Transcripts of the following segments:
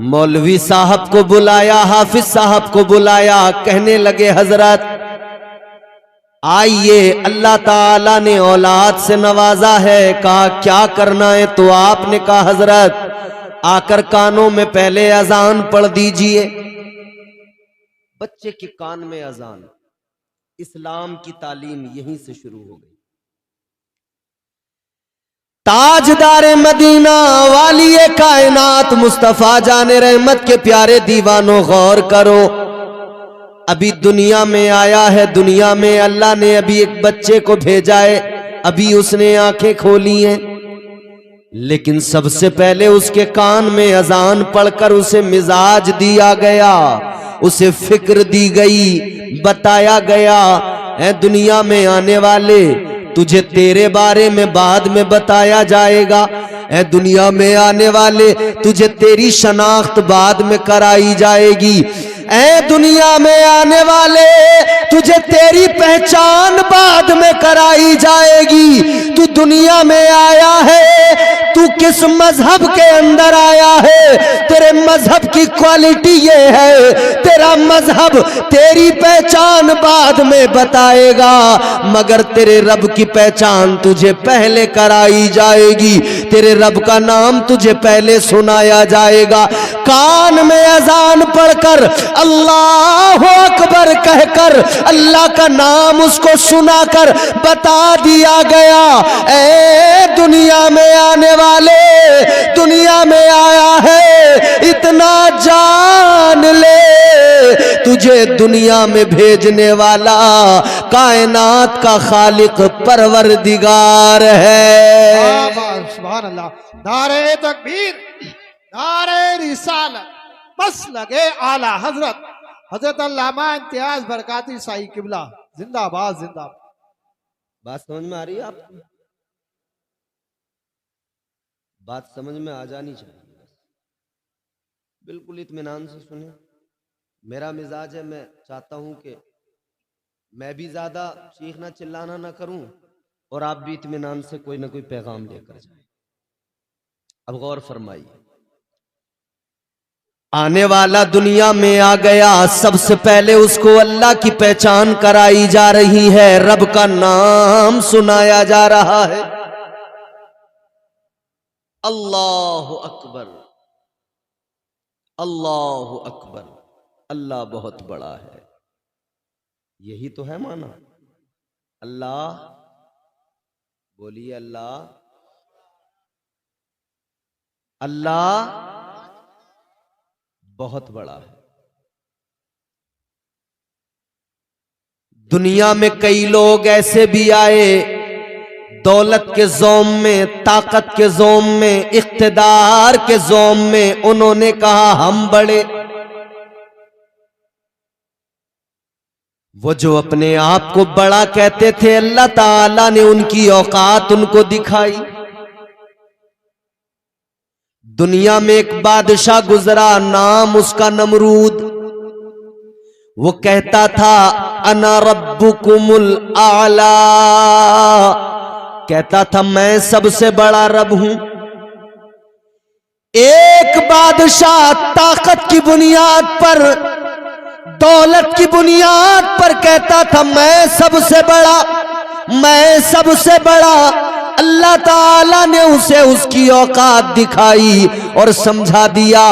मौलवी साहब को बुलाया, हाफिज साहब को बुलाया, कहने लगे हजरत आइए, अल्लाह ताला ने औलाद से नवाजा है। कहा क्या करना है? तो आपने कहा हजरत आकर कानों में पहले अजान पढ़ दीजिए। बच्चे के कान में अजान, इस्लाम की तालीम यहीं से शुरू हो गई। ताजदार मदीना वाली कायनात मुस्तफा जाने रहमत के प्यारे दीवानों गौर करो, अभी दुनिया में आया है, दुनिया में अल्लाह ने अभी एक बच्चे को भेजा है, अभी उसने आंखें खोली हैं, लेकिन सबसे पहले उसके कान में अजान पढ़कर उसे मिजाज दिया गया, उसे फिक्र दी गई, बताया गया है दुनिया में आने वाले तुझे तेरे बारे में बाद में बताया जाएगा, है दुनिया में आने वाले तुझे तेरी शनाख्त बाद में कराई जाएगी, ऐ दुनिया में आने वाले तुझे तेरी पहचान बाद में कराई जाएगी। तू दुनिया में आया है, तू किस मजहब के अंदर आया है, तेरे मजहब की क्वालिटी ये है, तेरा मजहब तेरी पहचान बाद में बताएगा, मगर तेरे रब की पहचान तुझे पहले कराई जाएगी, तेरे रब का नाम तुझे पहले सुनाया जाएगा। कान में अजान पढ़कर अल्लाह अकबर कहकर अल्लाह का नाम उसको सुनाकर बता दिया गया, ऐ दुनिया में आने वाले दुनिया में आया है, इतना जान ले तुझे दुनिया में भेजने वाला कायनात का खालिक परवरदिगार है। सुभान अल्लाह, नारे तकबीर, नारे रिसालत, बस लगे आला हजरत हजरत अल्लामा इम्तियाज बरकाती साई किबला जिंदाबाद जिंदाबाद। बात समझ में आ रही है आपको? बात समझ में आ जानी चाहिए, बिल्कुल इत्मीनान से सुने। मेरा मिजाज है, मैं चाहता हूं कि मैं भी ज्यादा चीखना चिल्लाना ना करूं और आप भी इत्मीनान से कोई ना कोई पैगाम लेकर जाए। अब गौर फरमाइए, आने वाला दुनिया में आ गया, सबसे पहले उसको अल्लाह की पहचान कराई जा रही है, रब का नाम सुनाया जा रहा है। अल्लाह अकबर, अल्लाह अकबर, अल्लाह बहुत बड़ा है, यही तो है माना। अल्लाह, बोलिए अल्लाह, अल्लाह बहुत बड़ा है। दुनिया में कई लोग ऐसे भी आए, दौलत के जोम में, ताकत के जोम में, इख्तिदार के जोम में उन्होंने कहा हम बड़े। वो जो अपने आप को बड़ा कहते थे, अल्लाह ताला ने उनकी औकात उनको दिखाई। दुनिया में एक बादशाह गुजरा, नाम उसका नमरूद। वो कहता था अना रब्बुकुमुल आला, कहता था मैं सबसे बड़ा रब हूं। एक बादशाह ताकत की बुनियाद पर, दौलत की बुनियाद पर कहता था मैं सबसे बड़ा, मैं सबसे बड़ा। अल्लाह ताला ने उसे उसकी औकात दिखाई और समझा दिया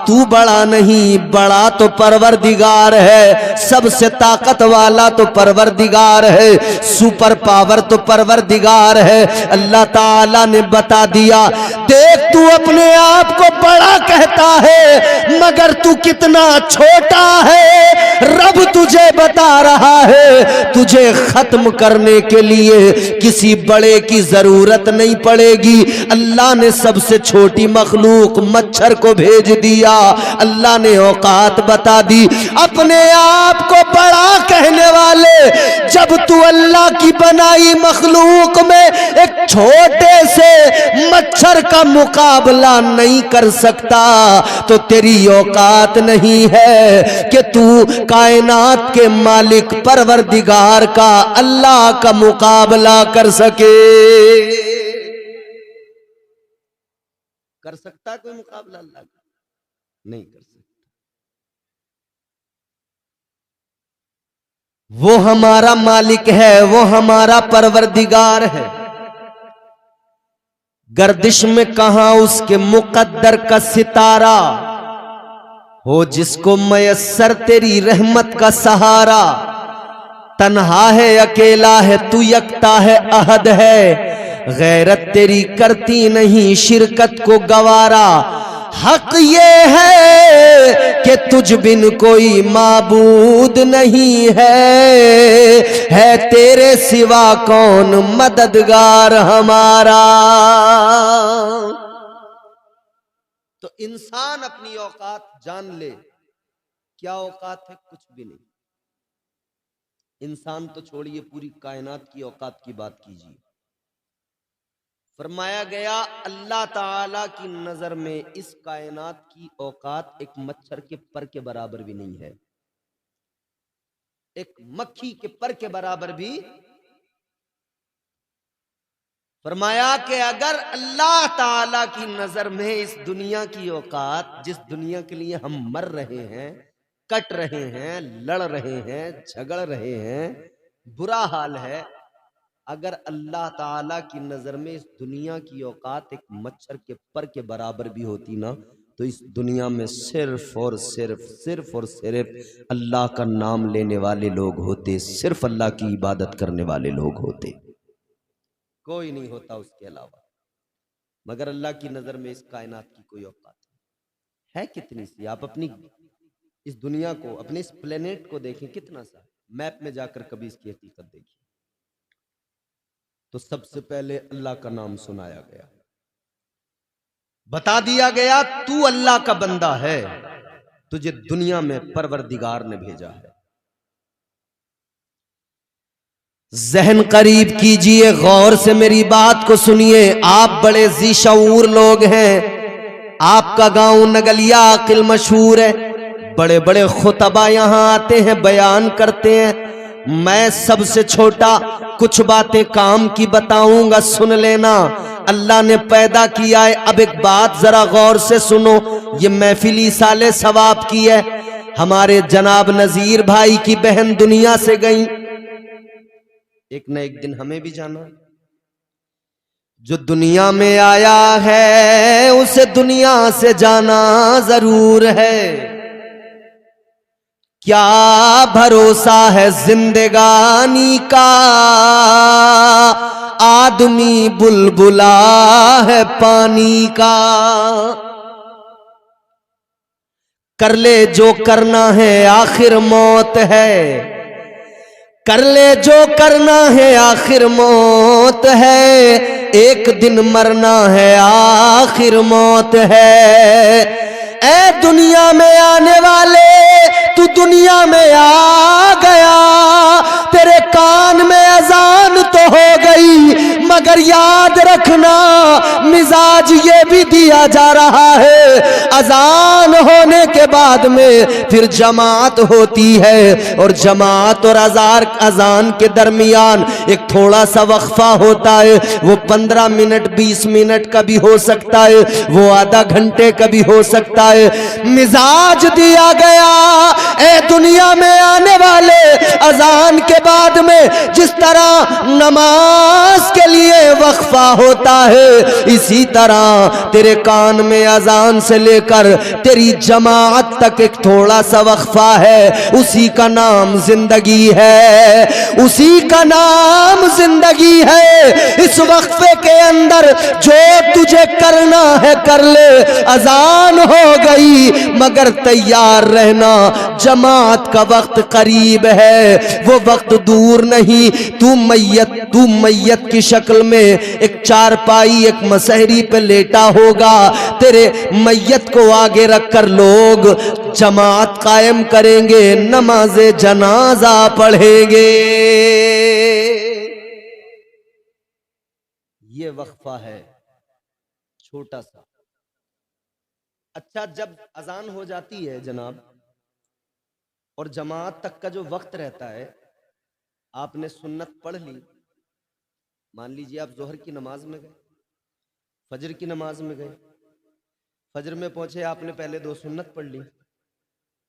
तू बड़ा नहीं, बड़ा तो परवरदिगार है, सबसे ताकत वाला तो परवरदिगार है, सुपर पावर तो परवरदिगार है। अल्लाह ताला ने बता दिया देख तू अपने आप को बड़ा कहता है मगर तू कितना छोटा है, रब तुझे बता रहा है तुझे खत्म करने के लिए किसी बड़े की जरूरत नहीं पड़ेगी। अल्लाह ने सबसे छोटी मखलूक मच्छर को भेज दिया, अल्लाह ने औकात बता दी। अपने आप को बड़ा कहने वाले जब तू अल्लाह की बनाई मखलूक में एक छोटे से मच्छर का मुकाबला नहीं कर सकता तो तेरी औकात नहीं है कि तू कायनात के मालिक परवरदिगार का, अल्लाह का मुकाबला कर सके। कर सकता है कोई मुकाबला अल्लाह का? नहीं कर सकता। वो हमारा मालिक है, वो हमारा परवरदिगार है। गर्दिश में कहां उसके मुकद्दर का सितारा हो, जिसको मयस्सर तेरी रहमत का सहारा। तन्हा है, अकेला है, तू यकता है, अहद है, गैरत तेरी करती नहीं शिरकत को गवारा। हक ये है कि तुझ बिन कोई माबूद नहीं है तेरे सिवा कौन मददगार हमारा। तो इंसान अपनी औकात जान ले, क्या औकात है, कुछ भी नहीं। इंसान तो छोड़िए, पूरी कायनात की औकात की बात कीजिए। फरमाया गया अल्लाह ताला की नजर में इस कायनात की औकात एक मच्छर के पर के बराबर भी नहीं है, एक मक्खी के पर के बराबर भी। फरमाया कि अगर अल्लाह ताला की नजर में इस दुनिया की औकात, जिस दुनिया के लिए हम मर रहे हैं, कट रहे हैं, लड़ रहे हैं, झगड़ रहे हैं, बुरा हाल है, अगर अल्लाह ताला की नजर में इस दुनिया की औकात एक मच्छर के पर के बराबर भी होती ना, तो इस दुनिया में सिर्फ और सिर्फ अल्लाह का नाम लेने वाले लोग होते, सिर्फ अल्लाह की इबादत करने वाले लोग होते, कोई नहीं होता उसके अलावा। मगर अल्लाह की नजर में इस कायनात की कोई औकात है कितनी सी। आप अपनी इस दुनिया को, अपने इस प्लेनेट को देखें, कितना सा, मैप में जाकर कभी इसकी हकीकत देखिए। तो सबसे पहले अल्लाह का नाम सुनाया गया, बता दिया गया तू अल्लाह का बंदा है, तुझे दुनिया में परवरदिगार ने भेजा है। जहन करीब कीजिए, गौर से मेरी बात को सुनिए। आप बड़े जी शऊर लोग हैं, आपका गांव नगलिया अकिल मशहूर है, बड़े बड़े खुतबा यहां आते हैं, बयान करते हैं। मैं सबसे छोटा, कुछ बातें काम की बताऊंगा, सुन लेना। अल्लाह ने पैदा किया है। अब एक बात जरा गौर से सुनो, ये महफिली साले सवाब की है। हमारे जनाब नजीर भाई की बहन दुनिया से गई, एक न एक दिन हमें भी जाना। जो दुनिया में आया है उसे दुनिया से जाना जरूर है। क्या भरोसा है जिंदगानी का, आदमी बुलबुला है पानी का। कर ले जो करना है आखिर मौत है, कर ले जो करना है आखिर मौत है, एक दिन मरना है आखिर मौत है। ए दुनिया में आने वाले, तू दुनिया में आ गया, तेरे कान में अजान तो हो गई, मगर याद रखना मिजाज ये भी दिया जा रहा है, अजान होने के बाद में फिर जमात होती है, और जमात और अजान के दरमियान एक थोड़ा सा वक्फा होता है। वो 15 मिनट 20 मिनट का भी हो सकता है, वो आधा घंटे का भी हो सकता है। मिजाज दिया गया, ए दुनिया में आने वाले, अजान के बाद में जिस तरह नमाज के लिए वक्फा होता है, इसी तरह तेरे कान में अजान से लेकर तेरी जमात तक एक थोड़ा सा वक्फा है। उसी का नाम जिंदगी है, उसी का नाम जिंदगी है। इस वक्फे के अंदर जो तुझे करना है कर ले। अजान हो गई मगर तैयार रहना, जमात का वक्त करीब है, वो वक्त दूर नहीं। तू मैयत की शक्ल में एक चारपाई, एक मसहरी पे लेटा होगा, तेरे मैयत को आगे रखकर लोग जमात कायम करेंगे, नमाजे जनाजा पढ़ेंगे। ये वक्फा है छोटा सा। अच्छा, जब अजान हो जाती है जनाब, और जमात तक का जो वक्त रहता है, आपने सुन्नत पढ़ ली, मान लीजिए आप जोहर की नमाज में गए, फजर की नमाज में गए, फजर में पहुंचे, आपने पहले 2 सुन्नत पढ़ ली।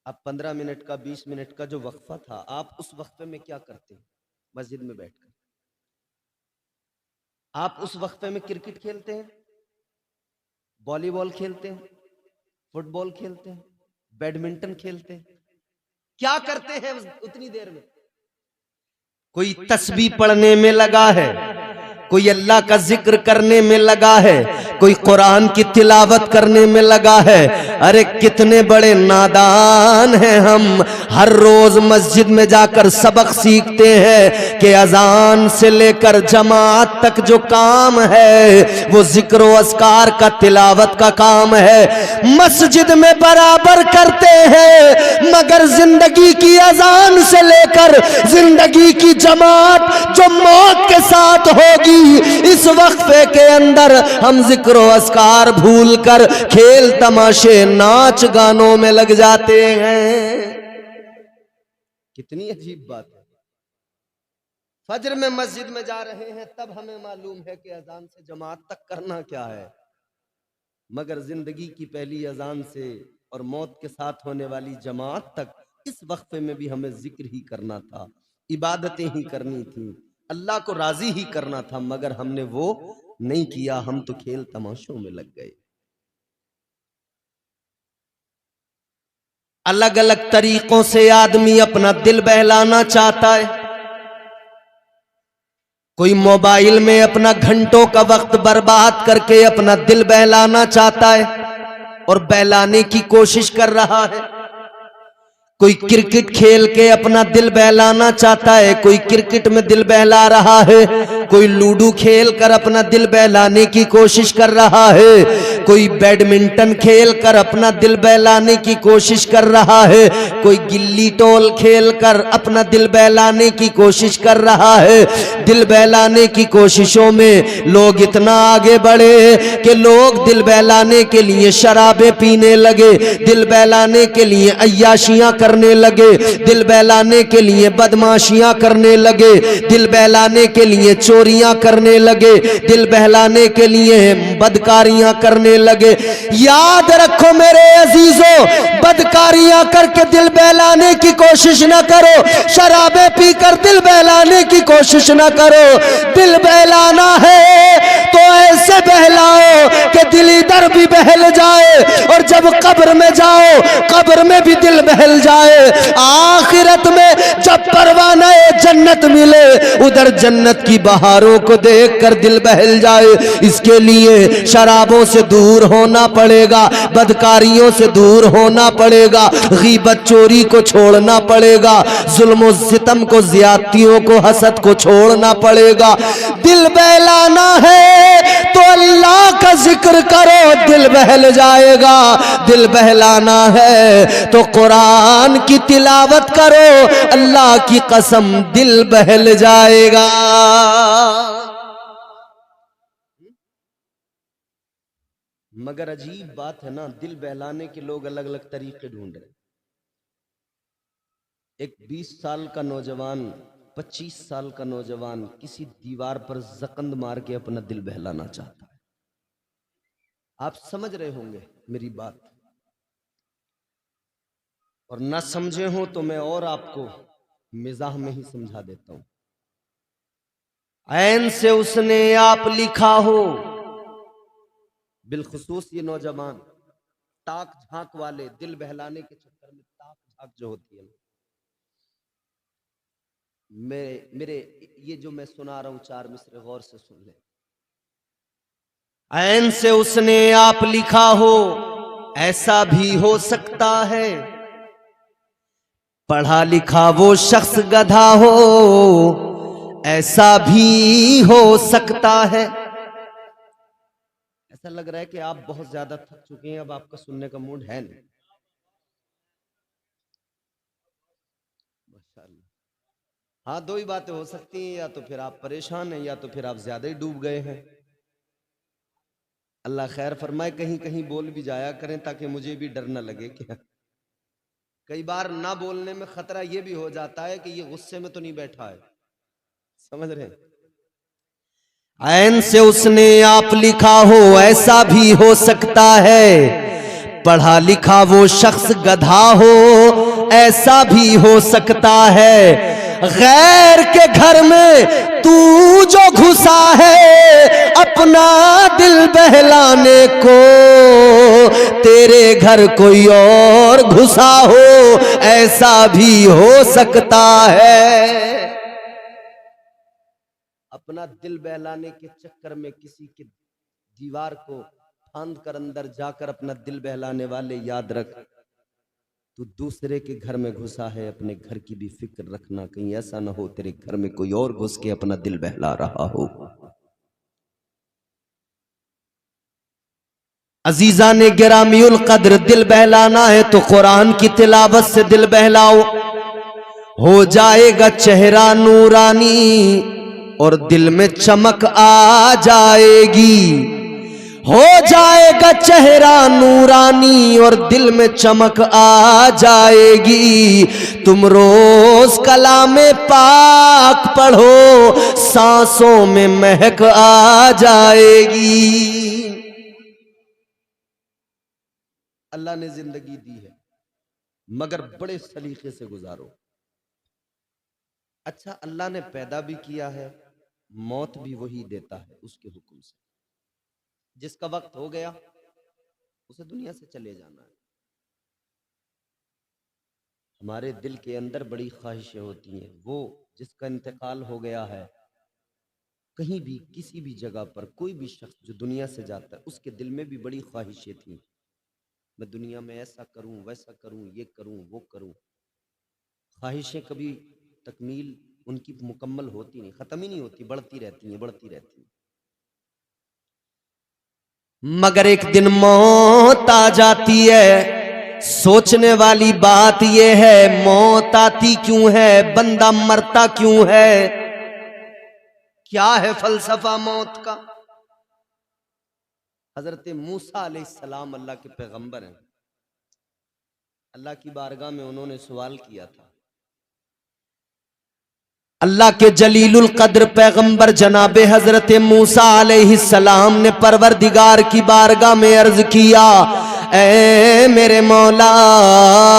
अब 15 मिनट का 20 मिनट का जो वक्फा था, आप उस वक्फे में क्या करते हैं? मस्जिद में बैठकर आप उस वक्फे में क्रिकेट खेलते हैं, वॉलीबॉल खेलते हैं, फुटबॉल खेलते हैं, बैडमिंटन खेलते हैं, क्या करते हैं उतनी देर में? कोई तस्बीह पढ़ने में लगा है, कोई अल्लाह का जिक्र करने में लगा है, कोई कुरान की तिलावत करने में लगा है। अरे कितने बड़े नादान हैं हम। हर रोज मस्जिद में जाकर सबक सीखते हैं कि अजान से लेकर जमात तक जो काम है वो जिक्र व अस्कार का, तिलावत का काम है। मस्जिद में बराबर करते हैं, मगर जिंदगी की अजान से लेकर जिंदगी की जमात जो मौत के साथ होगी, इस वक्फे के अंदर हम जिक्र व अस्कार भूल कर खेल तमाशे नाच गानों में लग जाते हैं। कितनी अजीब बात है। फजर में मस्जिद में जा रहे हैं, तब हमें मालूम है कि अजान से जमात तक करना क्या है, मगर जिंदगी की पहली अजान से और मौत के साथ होने वाली जमात तक इस वक्फे में भी हमें जिक्र ही करना था, इबादतें ही करनी थी, अल्लाह को राजी ही करना था, मगर हमने वो नहीं किया। हम तो खेल तमाशों में लग गए। अलग अलग तरीकों से आदमी अपना दिल बहलाना चाहता है। कोई मोबाइल में अपना घंटों का वक्त बर्बाद करके अपना दिल बहलाना चाहता है और बहलाने की कोशिश कर रहा है। कोई क्रिकेट खेल के अपना दिल बहलाना चाहता है, कोई क्रिकेट में दिल बहला रहा है, कोई लूडो खेल कर अपना दिल बहलाने की कोशिश कर रहा है, कोई बैडमिंटन खेल कर अपना दिल बहलाने की कोशिश कर रहा है, कोई गिल्ली टोल खेल कर अपना दिल बहलाने की कोशिश कर रहा है। दिल बहलाने की कोशिशों में लोग इतना आगे बढ़े कि लोग दिल बहलाने के लिए शराबें पीने लगे, दिल बहलाने के लिए अय्याशियां करने लगे, दिल बहलाने के लिए बदमाशियां करने लगे, दिल बहलाने के लिए चोरियां करने लगे, दिल बहलाने के लिए बदकारियां करने लगे। याद रखो मेरे अजीजों, बदकारियां करके दिल बहलाने की कोशिश न करो, शराबें पीकर दिल बहलाने की कोशिश न करो। दिल बहलाना है तो ऐसे बहलाओ कि दिल इधर भी बहल जाए, और जब कब्र में जाओ कब्र में भी दिल बहल जाए। आखिरत में जब परवाना जन्नत मिले, उधर जन्नत की बहारों को देखकर दिल बहल जाए। इसके लिए शराबों से दूर होना पड़ेगा, बदकारियों से दूर होना पड़ेगा, गीबत चोरी को छोड़ना पड़ेगा, जुल्म सितम को, ज्यादतियों को, हसद को छोड़ना पड़ेगा। दिल बहलाना है तो अल्लाह का जिक्र करो, दिल बहल जाएगा। दिल बहलाना है तो कुरान की तिलावत करो, अल्लाह की कसम दिल बहल जाएगा। मगर अजीब बात है ना, दिल बहलाने के लोग अलग अलग तरीके ढूंढ रहे। एक 20 साल का नौजवान, 25 साल का नौजवान किसी दीवार पर जकंद मार के अपना दिल बहलाना चाहता है। आप समझ रहे होंगे मेरी बात, और ना समझे हो तो मैं और आपको मिजाह में ही समझा देता हूं। ऐन से उसने आप लिखा हो, बिलखुसूस ये नौजवान ताक झांक वाले, दिल बहलाने के चक्कर में ताक झांक जो होती है, मेरे ये जो मैं सुना रहा हूं 4 मिसरे गौर से सुन ले। ऐन से उसने आप लिखा हो, ऐसा भी हो सकता है, पढ़ा लिखा वो शख्स गधा हो, ऐसा भी हो सकता है। ऐसा लग रहा है कि आप बहुत ज्यादा थक चुके हैं, अब आपका सुनने का मूड है नहीं। माशाअल्लाह। हाँ, 2 ही बातें हो सकती हैं, या तो फिर आप परेशान हैं, या तो फिर आप ज्यादा ही डूब गए हैं। अल्लाह खैर फरमाए, कहीं कहीं बोल भी जाया करें ताकि मुझे भी डर न लगे। क्या कई बार ना बोलने में खतरा यह भी हो जाता है कि ये गुस्से में तो नहीं बैठा है, समझ रहे हैं। ऐन से उसने आप लिखा हो, ऐसा भी हो सकता है, पढ़ा लिखा वो शख्स गधा हो, ऐसा भी हो सकता है। गैर के घर में तू जो घुसा है अपना दिल बहलाने को, तेरे घर कोई और घुसा हो, ऐसा भी हो सकता है। अपना दिल बहलाने के चक्कर में किसी की दीवार को फांद कर अंदर जाकर अपना दिल बहलाने वाले, याद रख तू दूसरे के घर में घुसा है, अपने घर की भी फिक्र रखना, कहीं ऐसा ना हो तेरे घर में कोई और घुस के अपना दिल बहला रहा हो। अजीजा ने गिरामीउल कद्र, दिल बहलाना है तो कुरान की तिलावत से दिल बहलाओ, हो जाएगा चेहरा नूरानी और दिल में चमक आ जाएगी। हो जाएगा चेहरा नूरानी और दिल में चमक आ जाएगी। तुम रोज कलामे पाक पढ़ो, सांसों में महक आ जाएगी। अल्लाह ने जिंदगी दी है मगर बड़े सलीके से गुजारो। अच्छा, अल्लाह ने पैदा भी किया है, मौत भी वही देता है उसके हुक्म से। जिसका वक्त हो गया उसे दुनिया से चले जाना है। हमारे दिल के अंदर बड़ी ख्वाहिशें होती हैं, वो जिसका इंतकाल हो गया है, कहीं भी किसी भी जगह पर कोई भी शख्स जो दुनिया से जाता है, उसके दिल में भी बड़ी ख्वाहिशें थी, मैं दुनिया में ऐसा करूं, वैसा करूं, ये करूं, वो करूं। ख्वाहिशें कभी तकमील उनकी मुकम्मल होती नहीं, खत्म ही नहीं होती, बढ़ती रहती हैं, बढ़ती रहती हैं। मगर एक दिन मौत आ जाती है। सोचने वाली बात यह है, मौत आती क्यों है, बंदा मरता क्यों है, क्या है फलसफा मौत का। हजरत मूसा अलैहिस्सलाम अल्लाह के पैगंबर हैं। अल्लाह की बारगाह में उन्होंने सवाल किया था। अल्लाह के जलीलुल कद्र पैगंबर जनाबे हजरत मूसा अलैहिस्सलाम ने परवरदिगार की बारगाह में अर्ज किया, ऐ मेरे मौला,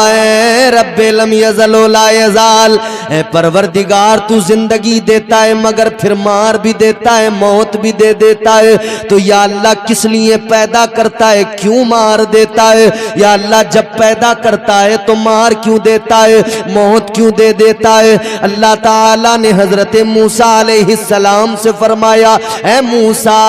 ऐ रब्बे लम यज़ल व ला यज़ाल, ऐ परवरदिगार तू जिंदगी देता है मगर फिर मार भी देता है, मौत भी दे देता है, तो या अल्लाह किस लिए पैदा करता है, क्यों मार देता है। या अल्लाह जब पैदा करता है तो मार क्यों देता है, मौत क्यों दे देता है। अल्लाह ताला ने हजरत मूसा अलैहिस्सलाम से फरमाया, ऐ मूसा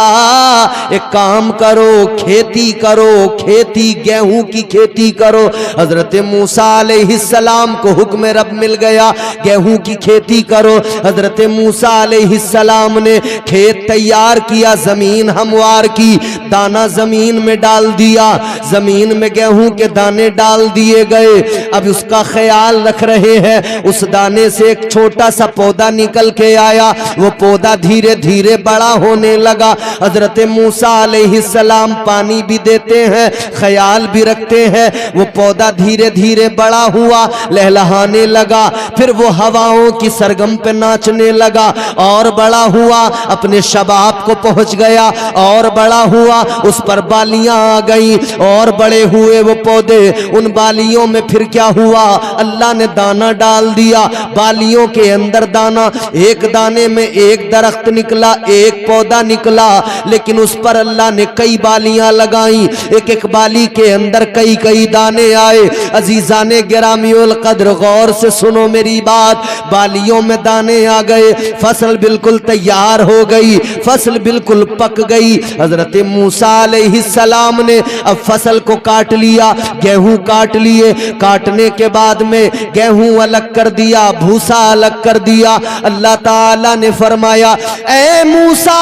एक काम करो, खेती करो, खेती गेहूं की खेती करो। हजरत मूसा अलैहिस्सलाम को हुक्म रब मिल गया, गेहूं की खेती करो। हजरत मूसा अलैहिस्सलाम ने खेत तैयार किया, जमीन हमवार की, दाना जमीन में डाल दिया, जमीन में गेहूं के दाने डाल दिए गए। अब उसका ख्याल रख रहे हैं, उस दाने से एक छोटा सा पौधा निकल के आया, वो पौधा धीरे धीरे बड़ा होने लगा। हजरत मूसा अलैहिस्सलाम पानी भी देते हैं, ख्याल भी रखते हैं, वो पौधा धीरे धीरे बड़ा हुआ, लहलहाने लगा, फिर वो हवाओं की सरगम पे नाचने लगा, और बड़ा हुआ, अपने शबाब को पहुंच गया, और बड़ा हुआ, उस पर बालियां आ गई, और बड़े हुए वो पौधे। उन बालियों में फिर क्या हुआ, अल्लाह ने दाना डाल दिया, बालियों के अंदर दाना, एक दाने में एक दरख्त निकला, एक पौधा निकला, लेकिन उस पर अल्लाह ने कई बालियां लगाई, एक एक बाली के अंदर कई कई दाने आए। अजीजाने गिरामीउल कद्र गौर से सुनो मेरी बात, बालियों में दाने आ गए, फसल बिल्कुल तैयार हो गई, फसल बिल्कुल पक गई। हजरत मूसा अलैहिस्सलाम ने अब फसल को काट लिया, गेहूं काट लिए, काटने के बाद में गेहूं अलग कर दिया, भूसा अलग कर दिया। अल्लाह ताला ने फरमाया, ऐ मूसा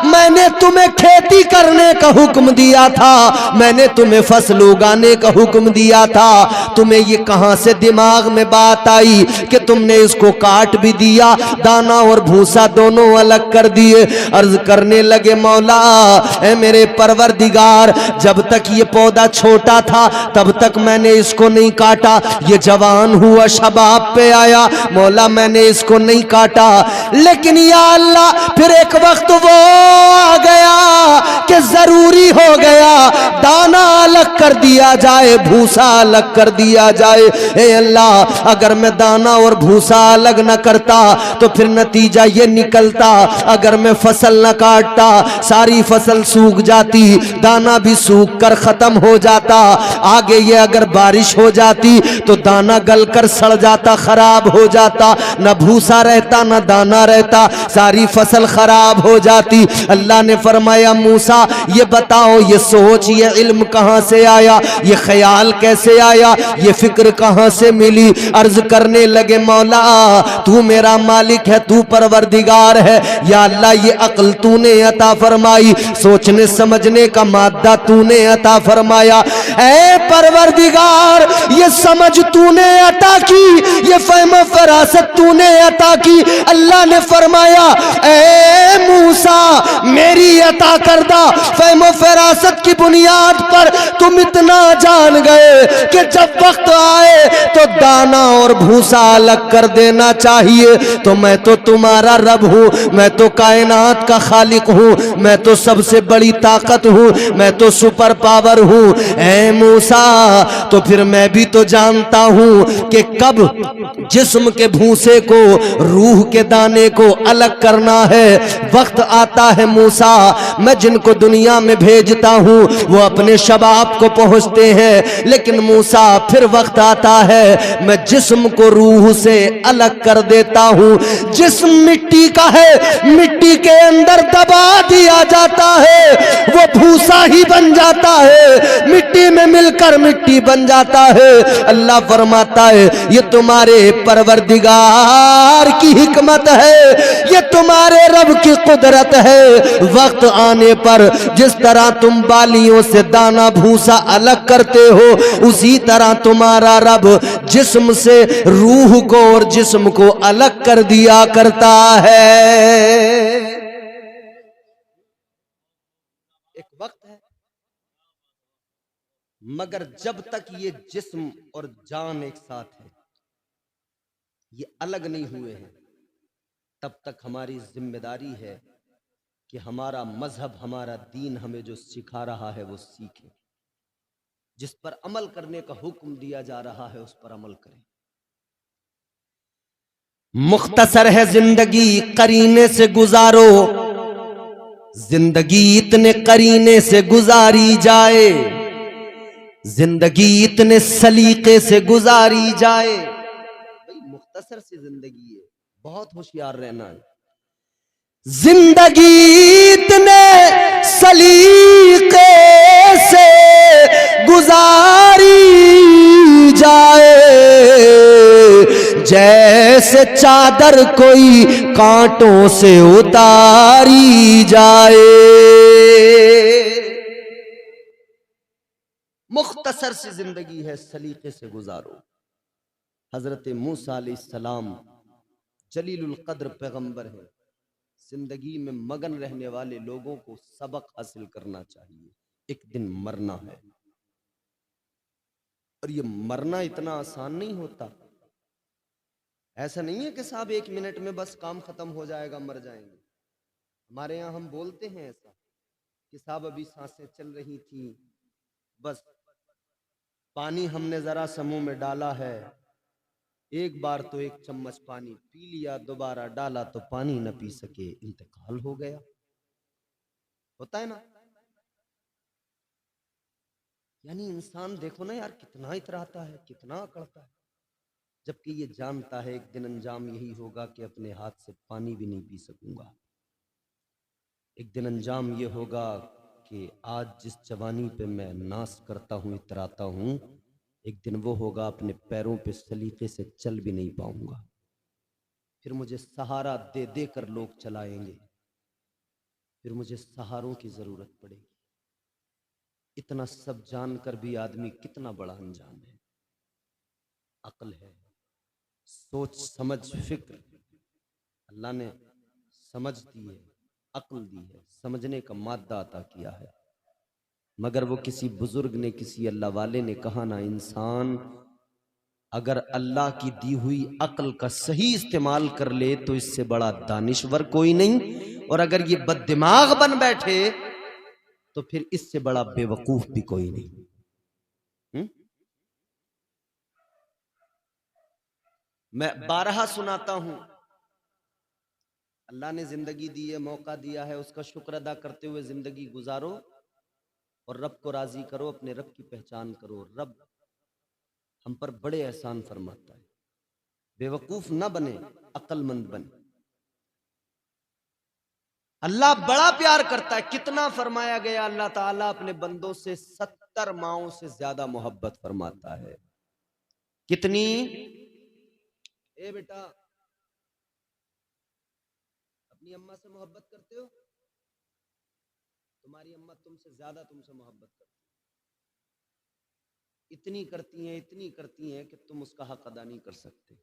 मैंने तुम्हें खेती करने का हुक्म दिया था, मैंने तुम्हें फसल उगाने का हुक्म दिया था, तुम्हें ये कहां से दिमाग में बात आई कि तुमने इसको काट भी दिया, दाना और भूसा दोनों अलग कर दिए। अर्ज करने लगे, मौला ऐ मेरे परवरदिगार, जब तक ये पौधा छोटा था तब तक मैंने इसको नहीं काटा, ये जवान हुआ, शबाब पे आया, मौला मैंने इसको नहीं काटा, लेकिन या अल्लाह फिर एक वक्त वो आ गया कि जरूरी हो गया, दाना अलग कर दिया जाए, भूसा अलग कर दिया जाए। ए अल्लाह, अगर मैं दाना और भूसा अलग न करता तो फिर नतीजा ये निकलता, अगर मैं फसल न काटता सारी फसल सूख जाती, दाना भी सूख कर खत्म हो जाता। आगे ये अगर बारिश हो जाती तो दाना गलकर सड़ जाता, खराब हो जाता, न भूसा रहता न दाना रहता, सारी फसल खराब हो जाती। अल्लाह ने फरमाया मूसा ये बताओ, ये सोच, ये इल्म कहां से आया, ये ख्याल कैसे आया, ये फिक्र कहां से मिली। अर्ज करने लगे मौला तू मेरा मालिक है, तू परवरदिगार है, या अल्लाह ये अक्ल तूने अता फरमाई, सोचने समझने का मादा तूने अता फरमाया। ऐ परवरदिगार ये समझ तूने अता की, ये फहम फरासत तूने अता की। अल्लाह ने फरमाया ऐ मूसा मेरी अता करदा फहम फरासत की बुनियाद पर तुम इतना जान गए कि जब वक्त आए तो दाना और भूसा अलग कर देना चाहिए। तो मैं तो तुम्हारा रब हूं, मैं तो कायनात का खालिक हूं, मैं तो सबसे बड़ी ताकत हूं, मैं तो सुपर पावर हूं। ऐ मूसा तो फिर मैं भी तो जानता हूं कि कब जिस्म के भूसे को रूह के दाने को अलग करना है। वक्त आता है मूसा, मैं जिनको दुनिया में भेजता हूं वो अपने शबाब को पहुंचते हैं, लेकिन मूसा फिर वक्त आता है मैं जिस्म को रूह से अलग कर देता हूं। जिस्म मिट्टी का है, मिट्टी के अंदर दबा दिया जाता है, वो भूसा ही बन जाता है, मिट्टी में मिलकर मिट्टी बन जाता है। अल्लाह फरमाता है ये तुम्हारे परवरदिगार की हिकमत है, ये तुम्हारे रब की कुदरत है। वक्त आने पर जिस तरह तुम बालियों से दाना भूसा अलग करते हो, उसी तरह तुम्हारा रब जिस्म से रूह को और जिस्म को अलग कर दिया करता है। एक वक्त है, मगर जब तक ये जिस्म और जान एक साथ है, ये अलग नहीं हुए हैं, तब तक हमारी जिम्मेदारी है कि हमारा मजहब, हमारा दीन हमें जो सिखा रहा है वो सीखें, जिस पर अमल करने का हुक्म दिया जा रहा है उस पर अमल करें। मुख्तसर है जिंदगी करीने से गुजारो, जिंदगी इतने करीने से गुजारी जाए, जिंदगी इतने सलीके से गुजारी जाए। भाई मुख्तसर सी जिंदगी है, बहुत होशियार रहना है। जिंदगी इतने सलीके से गुजारी जाए, जैसे चादर कोई कांटों से उतारी जाए। मुख्तसर सी जिंदगी है, सलीके से गुजारो। हजरत मूसा अलैहिस्सलाम जलीलुल कद्र पैगंबर है, जिंदगी में मगन रहने वाले लोगों को सबक हासिल करना चाहिए। एक दिन मरना है, और ये मरना इतना आसान नहीं होता। ऐसा नहीं है कि साहब 1 मिनट में बस काम खत्म हो जाएगा, मर जाएंगे। हमारे यहाँ हम बोलते हैं ऐसा कि साहब अभी सांसें चल रही थी, बस पानी हमने जरा सा मुंह में डाला है, एक बार तो 1 चम्मच पानी पी लिया, दोबारा डाला तो पानी न पी सके, इंतकाल हो गया। होता है ना? यानी इंसान देखो ना यार, कितना इतराता है, कितना अकड़ता है, जबकि ये जानता है एक दिन अंजाम यही होगा कि अपने हाथ से पानी भी नहीं पी सकूंगा। एक दिन अंजाम ये होगा कि आज जिस जवानी पे मैं नाश करता हूँ, इतराता हूँ, एक दिन वो होगा अपने पैरों पे सलीके से चल भी नहीं पाऊंगा। फिर मुझे सहारा दे दे कर लोग चलाएंगे, फिर मुझे सहारों की जरूरत पड़ेगी। इतना सब जानकर भी आदमी कितना बड़ा अनजान है। अक्ल है, सोच समझ फिक्र अल्लाह ने समझ दी है, अक्ल दी है, समझने का मादा अता किया है। मगर वो किसी बुजुर्ग ने, किसी अल्लाह वाले ने कहा ना, इंसान अगर अल्लाह की दी हुई अक्ल का सही इस्तेमाल कर ले तो इससे बड़ा दानिश्वर कोई नहीं, और अगर ये बददिमाग बन बैठे तो फिर इससे बड़ा बेवकूफ भी कोई नहीं। मैं बारहा सुनाता हूं, अल्लाह ने जिंदगी दी है, मौका दिया है, उसका शुक्र अदा करते हुए जिंदगी गुजारो और रब को राजी करो, अपने रब की पहचान करो। रब हम पर बड़े एहसान फरमाता है। बेवकूफ ना बने, अक्लमंद बने। अल्लाह बड़ा प्यार करता है। कितना फरमाया गया, अल्लाह ताला अपने बंदों से 70 माओं से ज्यादा मोहब्बत फरमाता है। कितनी? ए बेटा, अपनी अम्मा से मोहब्बत करते हो? तुम्हारी अम्मा तुमसे ज्यादा तुमसे मोहब्बत करती है। इतनी करती हैं कि तुम उसका हक अदा नहीं कर सकते।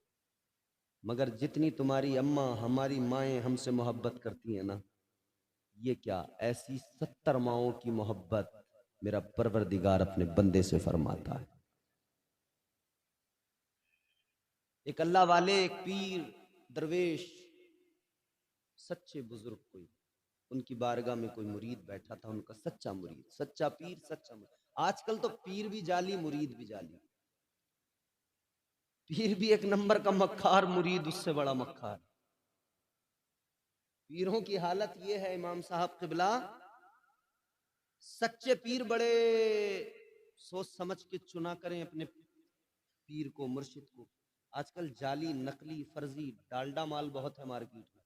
मगर जितनी तुम्हारी अम्मा, हमारी माएँ हमसे मोहब्बत करती हैं ना, ये क्या, ऐसी 70 माओं की मोहब्बत मेरा परवरदिगार अपने बंदे से फरमाता है। एक अल्लाह वाले, एक पीर दरवेश, सच्चे बुजुर्ग, कोई उनकी बारगाह में कोई मुरीद बैठा था, उनका सच्चा मुरीद, सच्चा पीर, सच्चा मुरीद। आजकल तो पीर भी जाली, मुरीद भी जाली। पीर भी एक नंबर का मक्खार, मुरीद उससे बड़ा मक्खार। पीरों की हालत ये है, इमाम साहब क़िबला, सच्चे पीर बड़े सोच समझ के चुना करें अपने पीर को, मुर्शिद को। आजकल जाली, नकली, फर्जी, डालडा माल बहुत है मार्केट में।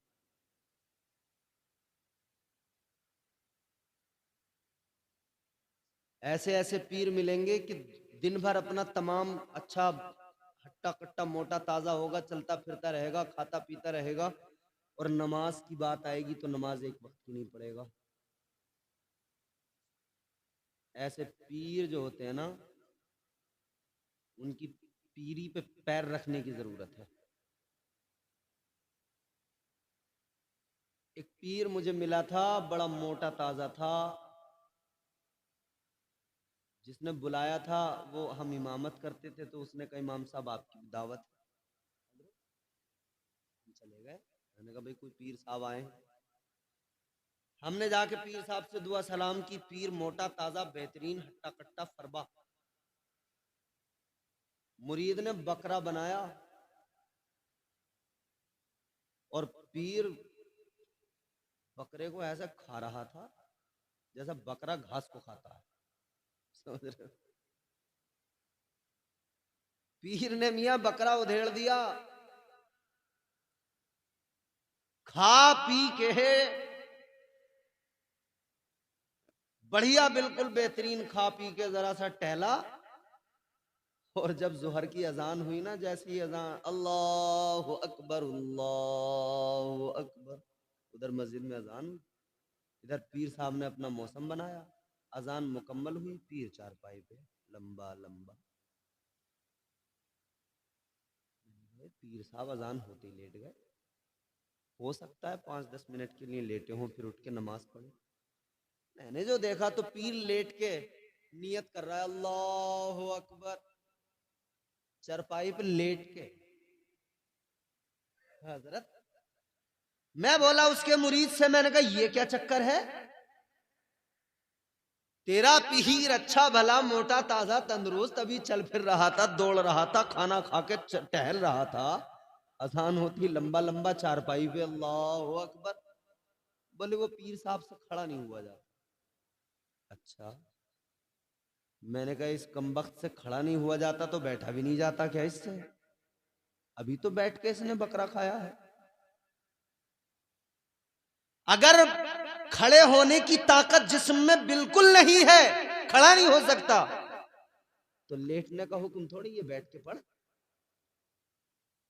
ऐसे ऐसे पीर मिलेंगे कि दिन भर अपना तमाम अच्छा हट्टा कट्टा मोटा ताजा होगा, चलता फिरता रहेगा, खाता पीता रहेगा, और नमाज की बात आएगी तो नमाज एक वक्त की नहीं पड़ेगा। ऐसे पीर जो होते हैं ना, उनकी पीरी पे पैर रखने की जरूरत है। एक पीर मुझे मिला था, बड़ा मोटा ताजा था। जिसने बुलाया था वो हम इमामत करते थे, तो उसने कहा इमाम साहब आपकी दावत है। हम चले गए। मैंने कहा भाई कोई पीर साहब आए। हमने जाके पीर साहब से दुआ सलाम की। पीर मोटा ताजा, बेहतरीन, हट्टा कट्टा फरबा। मुरीद ने बकरा बनाया और पीर बकरे को ऐसा खा रहा था जैसा बकरा घास को खाता है। समझ रहे हो? पीर ने मियां बकरा उधेड़ दिया, खा पी के बढ़िया, बिल्कुल बेहतरीन खा पी के जरा सा टहला, और जब जुहर की अजान हुई ना, जैसी अजान, अल्लाहु अकबर, अल्लाहु अकबर, उधर मस्जिद में अजान हुई, इधर पीर साहब ने अपना मौसम बनाया। अजान मुकम्मल हुई, पीर चारपाई पे लंबा लंबा। पीर साहब अजान होते ही लेट गए। हो सकता है 5-10 मिनट के लिए लेटे हों, फिर उठ के नमाज पढ़े। मैंने जो देखा तो पीर लेट के नियत कर रहा है, अल्लाहु अकबर, चरपाई पे लेट के। हजरत, मैं बोला उसके मुरीद से, मैंने कहा ये क्या चक्कर है? तेरा पीर अच्छा भला मोटा ताजा तंदुरुस्त अभी चल फिर रहा था, दौड़ रहा था, खाना खा के टहल रहा था, अजान होती लंबा लंबा चारपाई पे अल्लाहु अकबर। बोले वो पीर साहब से खड़ा नहीं हुआ जाता। अच्छा, मैंने कहा इस कमबख्त से खड़ा नहीं हुआ जाता तो बैठा भी नहीं जाता क्या इससे? अभी तो बैठ के इसने बकरा खाया है। अगर खड़े होने की ताकत जिस्म में बिल्कुल नहीं है, खड़ा नहीं हो सकता, तो लेटने का हुक्म थोड़ी ये बैठ के पढ़।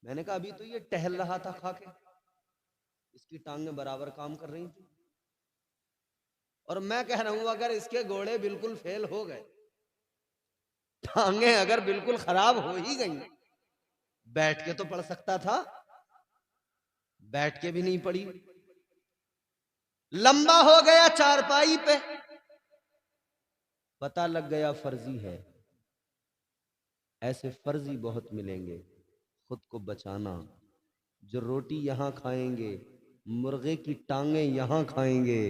मैंने कहा अभी तो ये टहल रहा था खा के, इसकी टांगें बराबर काम कर रही थी, और मैं कह रहा हूं अगर इसके घोड़े बिल्कुल फेल हो गए, टांगें अगर बिल्कुल खराब हो ही गई, बैठ के तो पढ़ सकता था, बैठ के भी नहीं पढ़ी। लंबा हो गया चारपाई पे, पता लग गया फर्जी है। ऐसे फर्जी बहुत मिलेंगे। खुद को बचाना। जो रोटी यहां खाएंगे, मुर्गे की टांगे यहां खाएंगे,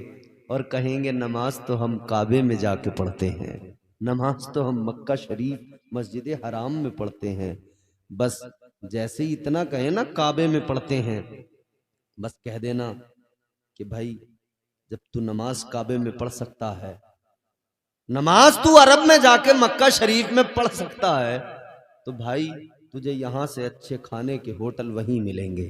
और कहेंगे नमाज तो हम काबे में जाके पढ़ते हैं, नमाज तो हम मक्का शरीफ मस्जिद हराम में पढ़ते हैं। बस जैसे ही इतना कहे ना काबे में पढ़ते हैं, बस कह देना कि भाई जब तू नमाज काबे में पढ़ सकता है, नमाज तू अरब में जाके मक्का शरीफ में पढ़ सकता है, तो भाई तुझे यहां से अच्छे खाने के होटल वहीं मिलेंगे,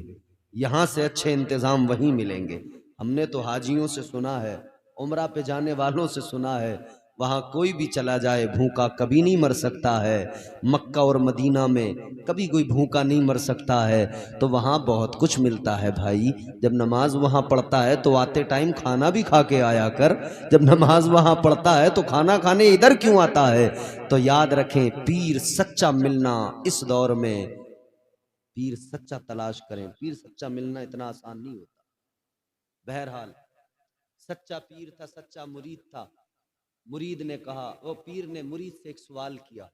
यहां से अच्छे इंतजाम वहीं मिलेंगे। हमने तो हाजियों से सुना है, उम्रा पे जाने वालों से सुना है, वहां कोई भी चला जाए भूखा कभी नहीं मर सकता है। मक्का और मदीना में कभी कोई भूखा नहीं मर सकता है। तो वहां बहुत कुछ मिलता है भाई। जब नमाज वहां पढ़ता है तो आते टाइम खाना भी खा के आया कर। जब नमाज वहां पढ़ता है तो खाना खाने इधर क्यों आता है? तो याद रखें, पीर सच्चा मिलना इस दौर में, पीर सच्चा तलाश करें। पीर सच्चा मिलना इतना आसान नहीं होता। बहरहाल सच्चा पीर था, सच्चा मुरीद था। मुरीद ने कहा, वो पीर ने मुरीद से एक सवाल किया।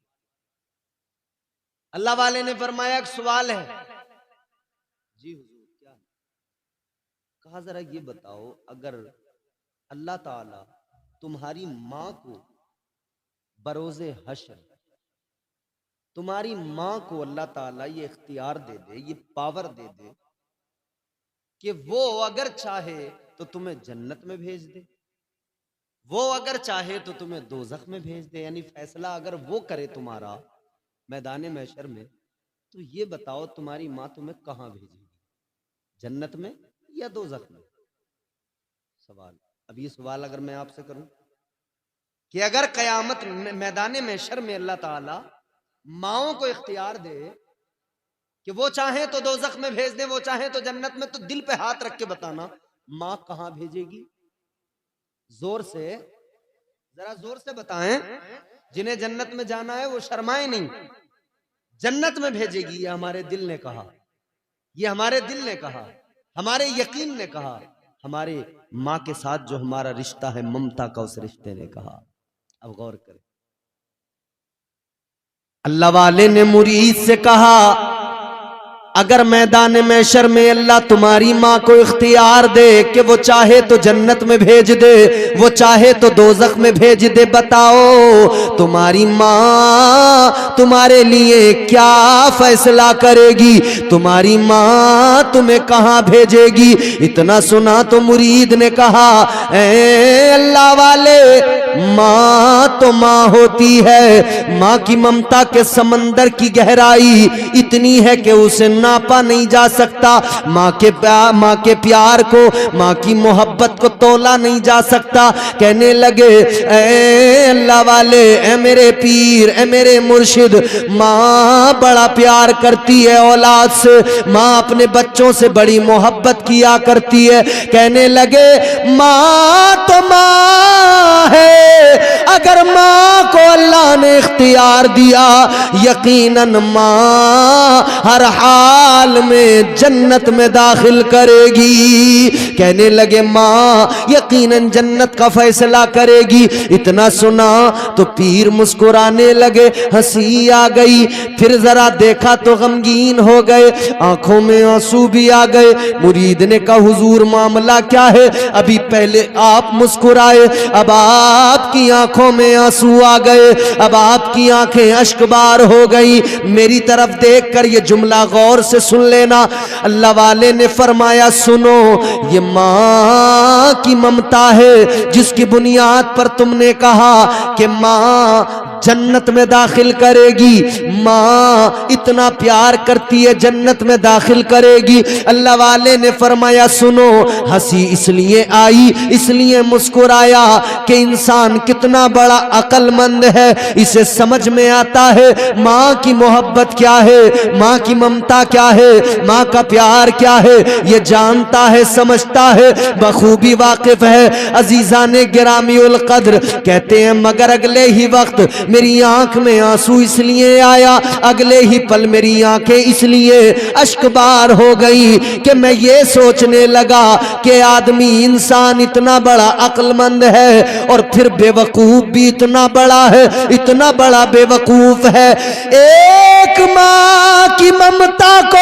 अल्लाह वाले ने फरमाया एक सवाल है। जी हुजूर क्या है? कहा जरा ये बताओ, अगर अल्लाह ताला तुम्हारी मां को बरोज़े हश्र, तुम्हारी मां को अल्लाह ताला ये इख्तियार दे दे, ये पावर दे दे कि वो अगर चाहे तो तुम्हें जन्नत में भेज दे, वो अगर चाहे तो तुम्हें दोज़ख में भेज दे, यानी फैसला अगर वो करे तुम्हारा मैदान महशर में, तो ये बताओ तुम्हारी माँ तुम्हें कहाँ भेजेगी, जन्नत में या दोज़ख में? सवाल। अब ये सवाल अगर मैं आपसे करूं कि अगर कयामत मैदान महशर में अल्लाह ताला माओं को इख्तियार दे कि वो चाहे तो दोज़ख में भेज दे, वो चाहे तो जन्नत में, तो दिल पे हाथ रख के बताना माँ कहाँ भेजेगी? जोर से, जरा जोर से बताएं। जिन्हें जन्नत में जाना है वो शर्माए नहीं। जन्नत में भेजेगी, ये हमारे दिल ने कहा, ये हमारे दिल ने कहा, हमारे यकीन ने कहा, हमारे माँ के साथ जो हमारा रिश्ता है ममता का, उस रिश्ते ने कहा। अब गौर करें, अल्लाह वाले ने मुरीद से कहा अगर मैदान महशर में अल्लाह तुम्हारी माँ को इख्तियार दे कि वो चाहे तो जन्नत में भेज दे, वो चाहे तो दोज़ख में भेज दे, बताओ तुम्हारी माँ तुम्हारे लिए क्या फैसला करेगी? तुम्हारी माँ तुम्हें कहाँ भेजेगी? इतना सुना तो मुरीद ने कहा, ए अल्लाह वाले, माँ तो माँ होती है, माँ की ममता के समंदर की गहराई इतनी है कि उसे नापा नहीं जा सकता। माँ के प्यार को, माँ की मोहब्बत को तोला नहीं जा सकता। कहने लगे, ए अल्लाह वाले, ए मेरे पीर, ए मेरे मुर्शिद, माँ बड़ा प्यार करती है औलाद से, माँ अपने बच्चों से बड़ी मोहब्बत किया करती है। कहने लगे, माँ तो माँ है, अगर माँ को अल्लाह ने इख्तियार दिया, यकीनन माँ हर हाल में जन्नत में दाखिल करेगी। कहने लगे, माँ यकीनन जन्नत का फैसला करेगी। इतना सुना तो पीर मुस्कुराने लगे, हंसी आ गई। फिर जरा देखा तो गमगीन हो गए, आंखों में आंसू भी आ गए। मुरीद ने कहा, हुजूर मामला क्या है? अभी पहले आप मुस्कुराए, अब आपकी आंखों में आंसू आ गए, अब आपकी आंखें अश्कबार हो गई। मेरी तरफ देखकर ये जुमला गौर से सुन लेना। अल्लाह वाले ने फरमाया, सुनो, ये माँ की ममता है जिसकी बुनियाद पर तुमने कहा कि माँ जन्नत में दाखिल करेगी, माँ इतना प्यार करती है जन्नत में दाखिल करेगी। अल्लाह वाले ने फरमाया, सुनो, हंसी इसलिए आई, इसलिए मुस्कुराया कि इंसान कितना बड़ा अक्लमंद है, इसे समझ में आता है माँ की मोहब्बत क्या है, माँ की ममता क्या है, माँ का प्यार क्या है, ये जानता है, समझता है, बखूबी वाकिफ है। अजीजाने गिरामी उल कद्र कहते हैं, मगर अगले ही वक्त मेरी आंख में आंसू इसलिए आया, अगले ही पल मेरी आंखें इसलिए अश्कबार हो गई कि मैं ये सोचने लगा कि आदमी, इंसान इतना बड़ा अक्लमंद है और फिर बेवकूफ भी इतना बड़ा है, इतना बड़ा बेवकूफ है। एक एक माँ की ममता को,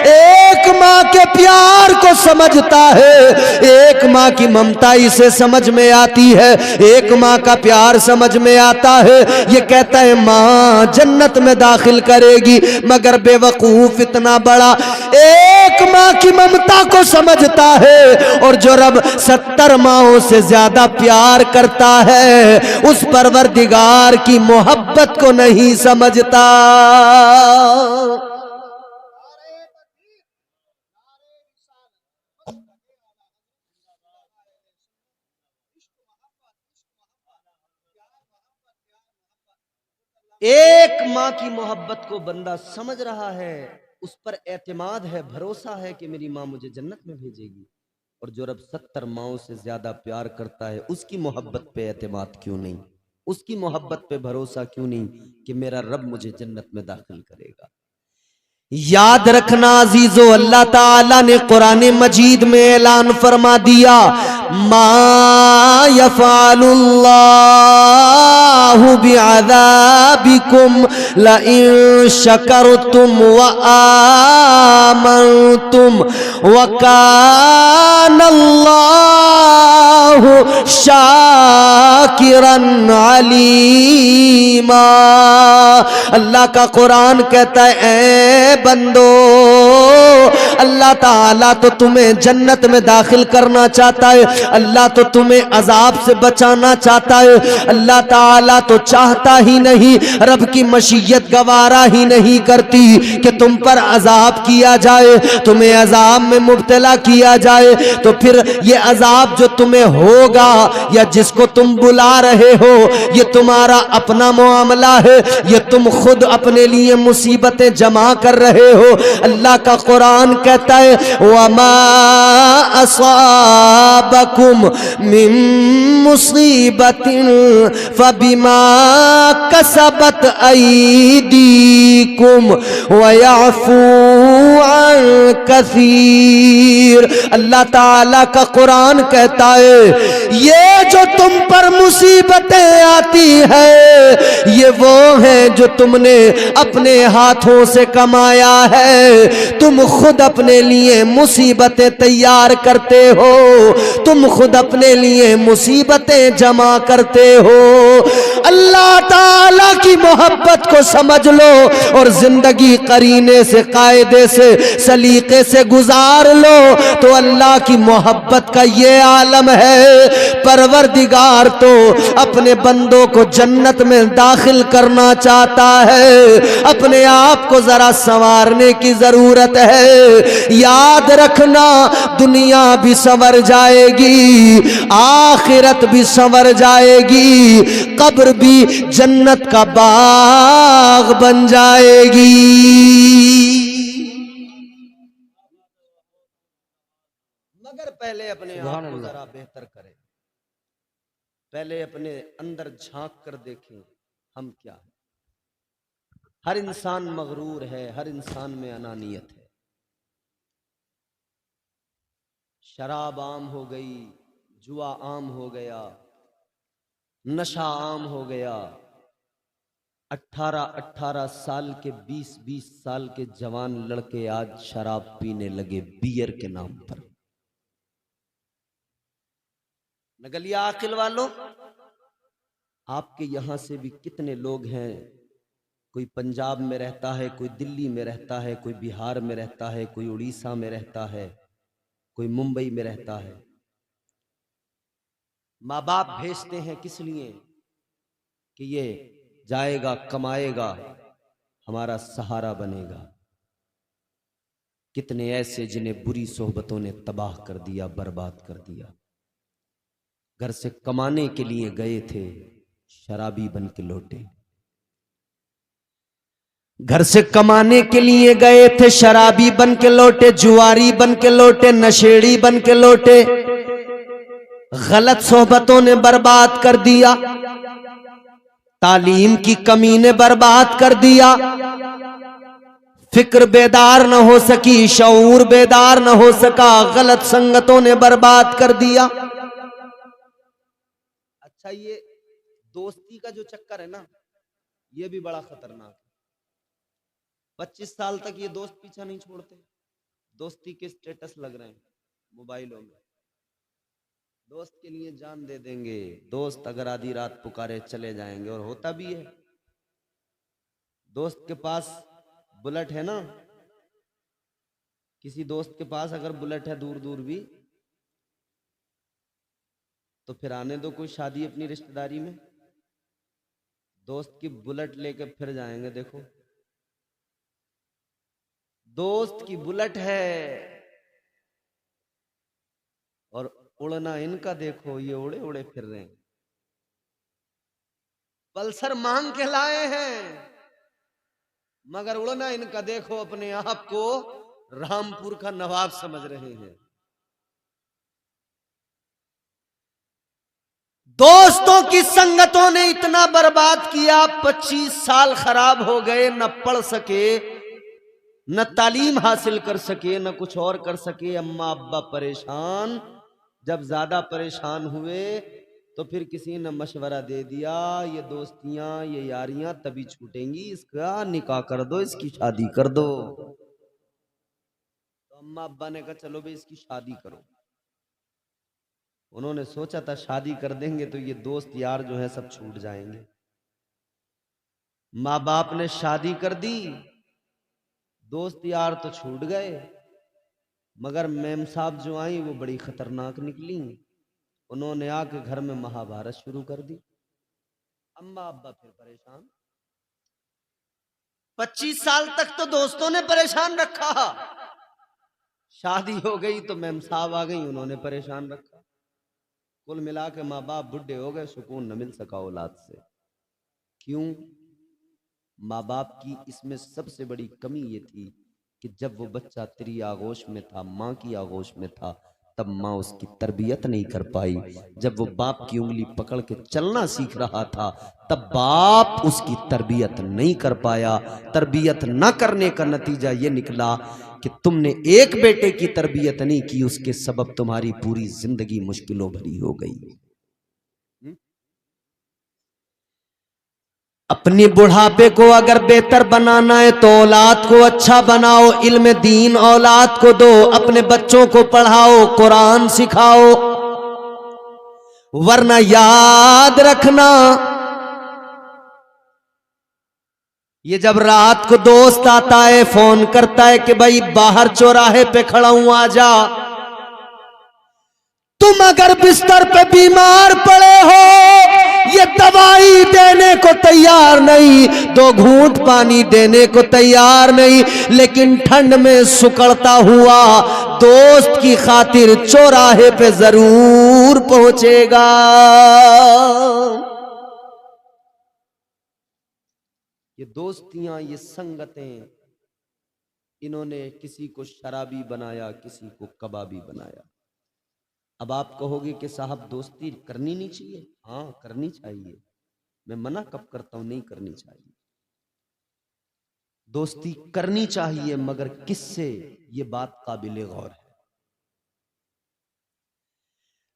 एक माँ के प्यार को समझता है, एक माँ की ममता इसे समझ में आती है, एक माँ का प्यार समझ में आता है। ये कहता है माँ जन्नत में दाखिल करेगी, मगर बेवकूफ इतना बड़ा एक माँ की ममता को समझता है, और जो रब 70 माँओं से ज्यादा प्यार करता है उस परवरदिगार की मोहब्बत को नहीं समझता। एक माँ की मोहब्बत को बंदा समझ रहा है, उस पर एतमाद है, भरोसा है कि मेरी माँ मुझे जन्नत में भेजेगी। और जो रब 70 माँओं से ज्यादा प्यार करता है उसकी मोहब्बत पे एतमाद क्यों नहीं, उसकी मोहब्बत पे भरोसा क्यों नहीं कि मेरा रब मुझे जन्नत में दाखिल करेगा। याद रखना अजीजो, अल्लाह ताला ने कुरान मजीद में ऐलान फरमा दिया, मा यफ़अलुल्लाहु बिअज़ाबिकुम लइन शकरतुम व आमनतुम व कानल्लाहु शाकिरन अलीमा। अल्लाह का कुरान कहता है, ए बंदो, अल्लाह ताला तो तुम्हें जन्नत में दाखिल करना चाहता है, अल्लाह तो तुम्हें अजाब से बचाना चाहता है। अल्लाह ताला तो चाहता ही नहीं, रब की मशीयत गवारा ही नहीं करती कि तुम पर अजाब किया जाए, तुम्हें अजाब में मुब्तला किया जाए। तो फिर ये अजाब जो तुम्हें होगा या जिसको तुम बुला रहे हो, ये तुम्हारा अपना मामला है, ये तुम खुद अपने लिए मुसीबतें जमा कर रहे हो। अल्लाह का कुरान कहता है, वमा असाबकुम मिन मुसीबतिन फबिमा कसबत अयदीकुम व यअफू अन कसीर। अल्लाह ताला का कुरान कहता है, ये जो तुम पर मुसीबतें आती है ये वो है जो तुमने अपने हाथों से कमाया है। तुम खुद अपने लिए मुसीबतें तैयार करते हो, तुम खुद अपने लिए मुसीबतें जमा करते हो। अल्लाह ताला की मोहब्बत को समझ लो और जिंदगी करीने से, कायदे से, सलीके से गुजार लो तो अल्लाह की मोहब्बत का ये आलम है। परवरदिगार तो अपने बंदों को जन्नत में दाखिल करना चाहता है, अपने आप को जरा संवारने की जरूरत है। याद रखना, दुनिया भी संवर जाएगी, आखिरत भी संवर जाएगी, कब्र भी जन्नत का बाग बन जाएगी। मगर पहले अपने आप को जरा बेहतर करें, पहले अपने अंदर झांक कर देखें हम क्या है। हर इंसान मगरूर है, हर इंसान में अनानियत है। शराब आम हो गई, जुआ आम हो गया, नशा आम हो गया। 18-18 साल के, 20-20 साल के जवान लड़के आज शराब पीने लगे बियर के नाम पर। नगलिया आकिल वालों, आपके यहां से भी कितने लोग हैं, कोई पंजाब में रहता है, कोई दिल्ली में रहता है, कोई बिहार में रहता है, कोई उड़ीसा में रहता है, कोई मुंबई में रहता है। माँ बाप भेजते हैं किस लिए? कि ये जाएगा, कमाएगा, हमारा सहारा बनेगा। कितने ऐसे जिन्हें बुरी सोहबतों ने तबाह कर दिया, बर्बाद कर दिया। घर से कमाने के लिए गए थे, शराबी बन के लौटे। घर से कमाने के लिए गए थे, शराबी बन के लौटे, जुआरी बन के लौटे, नशेड़ी बन के लौटे। गलत सोहबतों ने बर्बाद कर दिया, तालीम की कमी ने बर्बाद कर दिया, फिक्र बेदार न हो सकी, शऊर बेदार न हो सका, गलत संगतों ने बर्बाद कर दिया। अच्छा, ये दोस्ती का जो चक्कर है ना, ये भी बड़ा खतरनाक है। 25 साल तक ये दोस्त पीछा नहीं छोड़ते। दोस्ती के स्टेटस लग रहे हैं मोबाइलों में, दोस्त के लिए जान दे देंगे, दोस्त अगर आधी रात पुकारे चले जाएंगे, और होता भी है। दोस्त के पास बुलेट है ना, किसी दोस्त के पास अगर बुलेट है दूर दूर भी, तो फिर आने दो कोई शादी अपनी रिश्तेदारी में, दोस्त की बुलेट लेके फिर जाएंगे। देखो दोस्त की बुलेट है और उड़ना इनका देखो, ये उड़े उड़े फिर रहे हैं। पल्सर मांग के लाए हैं मगर उड़ना इनका देखो, अपने आप को रामपुर का नवाब समझ रहे हैं। दोस्तों की संगतों ने इतना बर्बाद किया, 25 साल खराब हो गए, न पढ़ सके, न तालीम हासिल कर सके, न कुछ और कर सके। अम्मा अब्बा परेशान, जब ज्यादा परेशान हुए तो फिर किसी ने मशवरा दे दिया, ये दोस्तियां ये यारियां तभी छूटेंगी, इसका निकाह कर दो, इसकी शादी कर दो। तो अम्मा अब्बा ने कहा चलो भाई इसकी शादी करो। उन्होंने सोचा था शादी कर देंगे तो ये दोस्त यार जो है सब छूट जाएंगे। माँ बाप ने शादी कर दी, दोस्त यार तो छूट गए, मगर मेम साहब जो आई वो बड़ी खतरनाक निकली। उन्होंने आके घर में महाभारत शुरू कर दी। अम्मा अब्बा फिर परेशान। 25 साल तक तो दोस्तों ने परेशान रखा, शादी हो गई तो मेम साहब आ गई, उन्होंने परेशान रखा। कुल मिला के माँ बाप बुढ़े हो गए, सुकून न मिल सका औलाद से। क्यों? माँ बाप की इसमें सबसे बड़ी कमी ये थी कि जब वो बच्चा तेरी आगोश में था, माँ की आगोश में था, तब माँ उसकी तरबियत नहीं कर पाई। जब वो बाप की उंगली पकड़ के चलना सीख रहा था, तब बाप उसकी तरबियत नहीं कर पाया। तरबियत न करने का नतीजा ये निकला कि तुमने एक बेटे की तरबियत नहीं की, उसके सबब तुम्हारी पूरी जिंदगी मुश्किलों भरी हो गई। अपनी बुढ़ापे को अगर बेहतर बनाना है तो औलाद को अच्छा बनाओ, इल्म दीन औलाद को दो, अपने बच्चों को पढ़ाओ, कुरान सिखाओ। वरना याद रखना, ये जब रात को दोस्त आता है, फोन करता है कि भाई बाहर चौराहे पे खड़ा हूं आ जा, तुम अगर बिस्तर पे बीमार पड़े हो, ये दवाई देने को तैयार नहीं, 2 घूंट पानी देने को तैयार नहीं, लेकिन ठंड में सुकड़ता हुआ दोस्त की खातिर चौराहे पे जरूर पहुंचेगा। ये दोस्तियां, ये संगतें, इन्होंने किसी को शराबी बनाया, किसी को कबाबी बनाया। अब आप कहोगे कि साहब दोस्ती करनी नहीं चाहिए। हाँ करनी चाहिए, मैं मना कब करता हूं, नहीं करनी चाहिए। दोस्ती करनी चाहिए, मगर किससे, ये बात काबिले गौर है।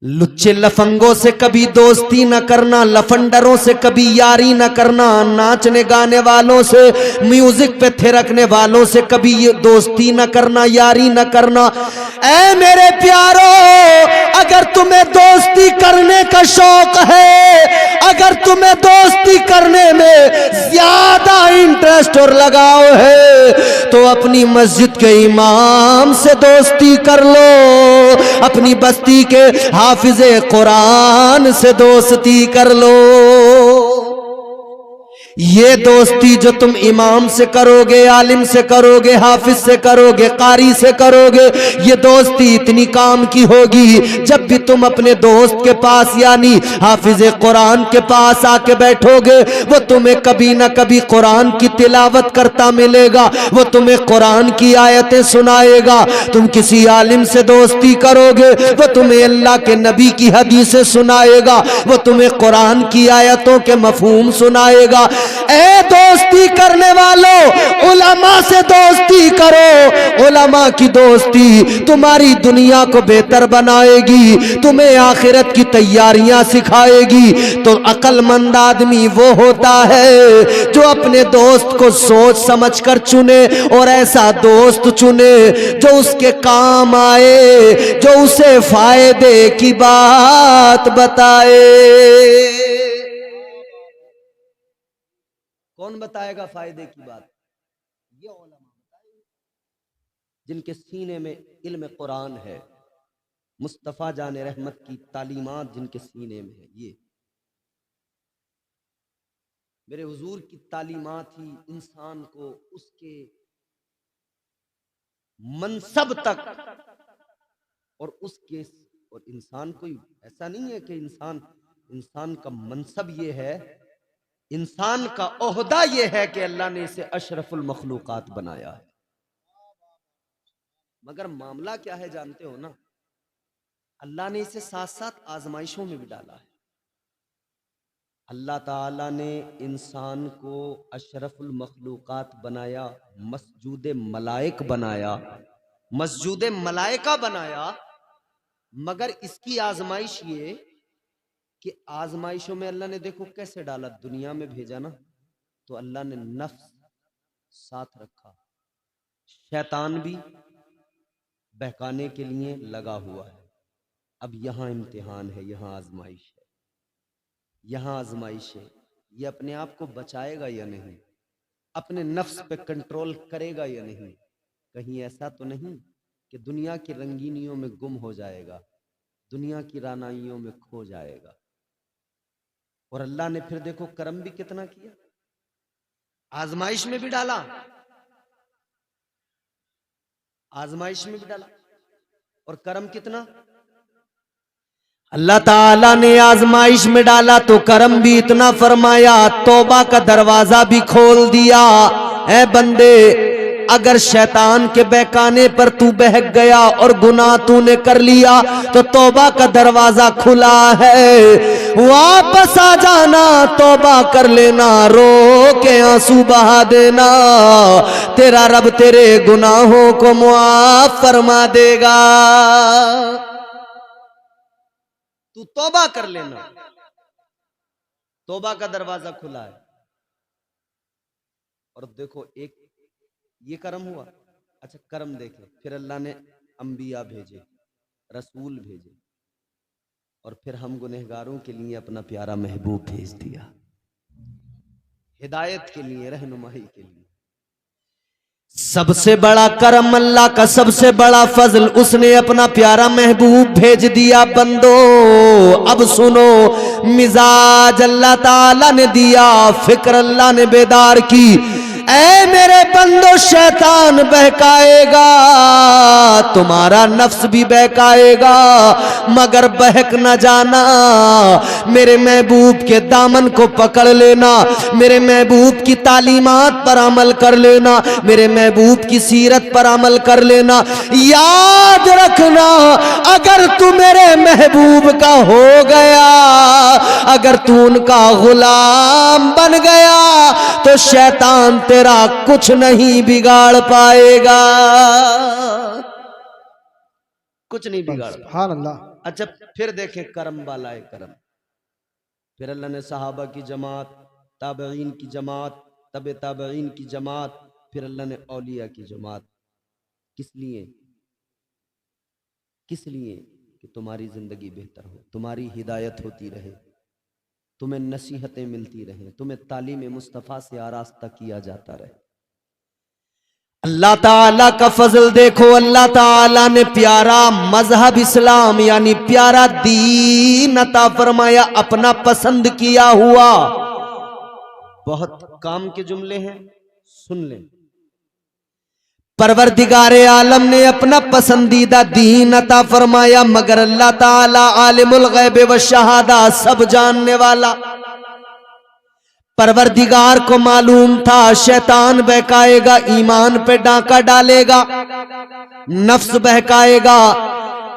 लुच्चे लफंगों से कभी दोस्ती न करना, लफंडरों से कभी यारी न करना, नाचने गाने वालों से, म्यूजिक पे थिरकने वालों से कभी ये दोस्ती न करना, यारी न करना। ऐ मेरे प्यारो, अगर तुम्हें दोस्ती करने का शौक है, अगर तुम्हें दोस्ती करने में ज्यादा इंटरेस्ट और लगाव है, तो अपनी मस्जिद के इमाम से दोस्ती कर लो, अपनी बस्ती के हाफिज़े कुरान से दोस्ती कर लो। ये दोस्ती जो तुम इमाम से करोगे, आलिम से करोगे, हाफिज से करोगे, कारी से करोगे, ये दोस्ती इतनी काम की होगी, जब भी तुम अपने दोस्त के पास यानी हाफिज़े कुरान के पास आके बैठोगे, वो तुम्हें कभी ना कभी कुरान की तिलावत करता मिलेगा, वो तुम्हें कुरान की आयतें सुनाएगा। तुम किसी आलिम से दोस्ती करोगे, वो तुम्हें अल्लाह के नबी की हदीसें सुनाएगा, वो तुम्हें कुरान की आयतों के मफहूम सुनाएगा। ए दोस्ती करने वालों, उलमा से दोस्ती करो। उलमा की दोस्ती तुम्हारी दुनिया को बेहतर बनाएगी, तुम्हें आखिरत की तैयारियां सिखाएगी। तो अक्लमंद आदमी वो होता है जो अपने दोस्त को सोच समझ कर चुने और ऐसा दोस्त चुने जो उसके काम आए, जो उसे फायदे की बात बताए। कौन बताएगा फायदे की बात? ये उलमा बताएंगे जिनके सीने में इल्म कुरान है, मुस्तफ़ा जान रहमत की तालीमात जिनके सीने में है। ये मेरे हुजूर की तालीमात ही इंसान को उसके मनसब तक और उसके और इंसान कोई ऐसा नहीं है कि इंसान का मनसब ये है, इंसान का ओहदा ये है कि अल्लाह ने इसे अशरफुल मखलूकात बनाया है। मगर मामला क्या है जानते हो ना, अल्लाह ने इसे साथ साथ आजमाइशों में भी डाला है। अल्लाह ताला ने इंसान को अशरफुल मखलूकात बनाया, मस्जूद मलाइक बनाया, मस्जूद मलाइका बनाया। मगर इसकी आजमाइश ये कि आजमाइशों में अल्लाह ने देखो कैसे डाला, दुनिया में भेजा ना तो अल्लाह ने नफ्स साथ रखा, शैतान भी बहकाने के लिए लगा हुआ है। अब यहां इम्तिहान है, यहां आजमाइश है, यहां आजमाइश है। ये अपने आप को बचाएगा या नहीं, अपने नफ्स पे कंट्रोल करेगा या नहीं। कहीं ऐसा तो नहीं कि दुनिया की रंगीनियों में गुम हो जाएगा, दुनिया की रानाइयों में खो जाएगा। और अल्लाह ने फिर देखो करम भी कितना किया, आजमाइश में भी डाला, आजमाइश में भी डाला। और करम कितना, अल्लाह ताला ने आजमाइश में डाला तो करम भी इतना फरमाया, तौबा का दरवाजा भी खोल दिया। ऐ बंदे, अगर शैतान के बहकाने पर तू बहक गया और गुनाह तूने कर लिया तो तौबा का दरवाजा खुला है, वापस आ जाना, तौबा कर लेना, रो के आंसू बहा देना, तेरा रब तेरे गुनाहों को मुआफ फरमा देगा। तू तौबा कर लेना, तौबा का दरवाजा खुला है। और देखो एक ये कर्म हुआ। अच्छा कर्म देखे, फिर अल्लाह ने अंबिया भेजे, रसूल भेजे, और फिर हम गुनहगारों के लिए अपना प्यारा महबूब भेज दिया, हिदायत के लिए, रहनुमाई के लिए। सबसे बड़ा करम, अल्लाह का सबसे बड़ा फजल, उसने अपना प्यारा महबूब भेज दिया। बंदो अब सुनो, मिजाज अल्लाह ताला ने दिया, फिक्र अल्लाह ने बेदार की। ऐ मेरे बंदो, शैतान बहकाएगा, तुम्हारा नफ्स भी बहकाएगा, मगर बहक न जाना, मेरे महबूब के दामन को पकड़ लेना, मेरे महबूब की तालीमात पर अमल कर लेना, मेरे महबूब की सीरत पर अमल कर लेना। याद रखना, अगर तू मेरे महबूब का हो गया, अगर तू उनका गुलाम बन गया तो शैतान तेरा कुछ नहीं बिगाड़ पाएगा, कुछ नहीं बिगाड़ पाएगा। सुभान अल्लाह। अच्छा फिर देखें करम वाला है करम। फिर अल्लाह ने सहाबा की जमात, ताबईन की जमात, तबे ताबईन की जमात, फिर अल्लाह ने औलिया की जमात। किस लिए? किस लिए? कि तुम्हारी जिंदगी बेहतर हो, तुम्हारी हिदायत होती रहे, तुम्हें नसीहतें मिलती रहें, तुम्हें तालीम मुस्तफ़ा से आरास्ता किया जाता रहे। अल्लाह ताला का फजल देखो, अल्लाह ताला ने प्यारा मजहब इस्लाम यानी प्यारा दीन अता फरमाया, अपना पसंद किया हुआ। बहुत काम के जुमले हैं, सुन लें। परवरदिगारे आलम ने अपना पसंदीदा दीन अता फरमाया, मगर अल्लाह ताला आलिमुल गैब व शहादा, सब जानने वाला। परवरदिगार को मालूम था शैतान बहकाएगा, ईमान पे डांका डालेगा, नफ्स बहकाएगा,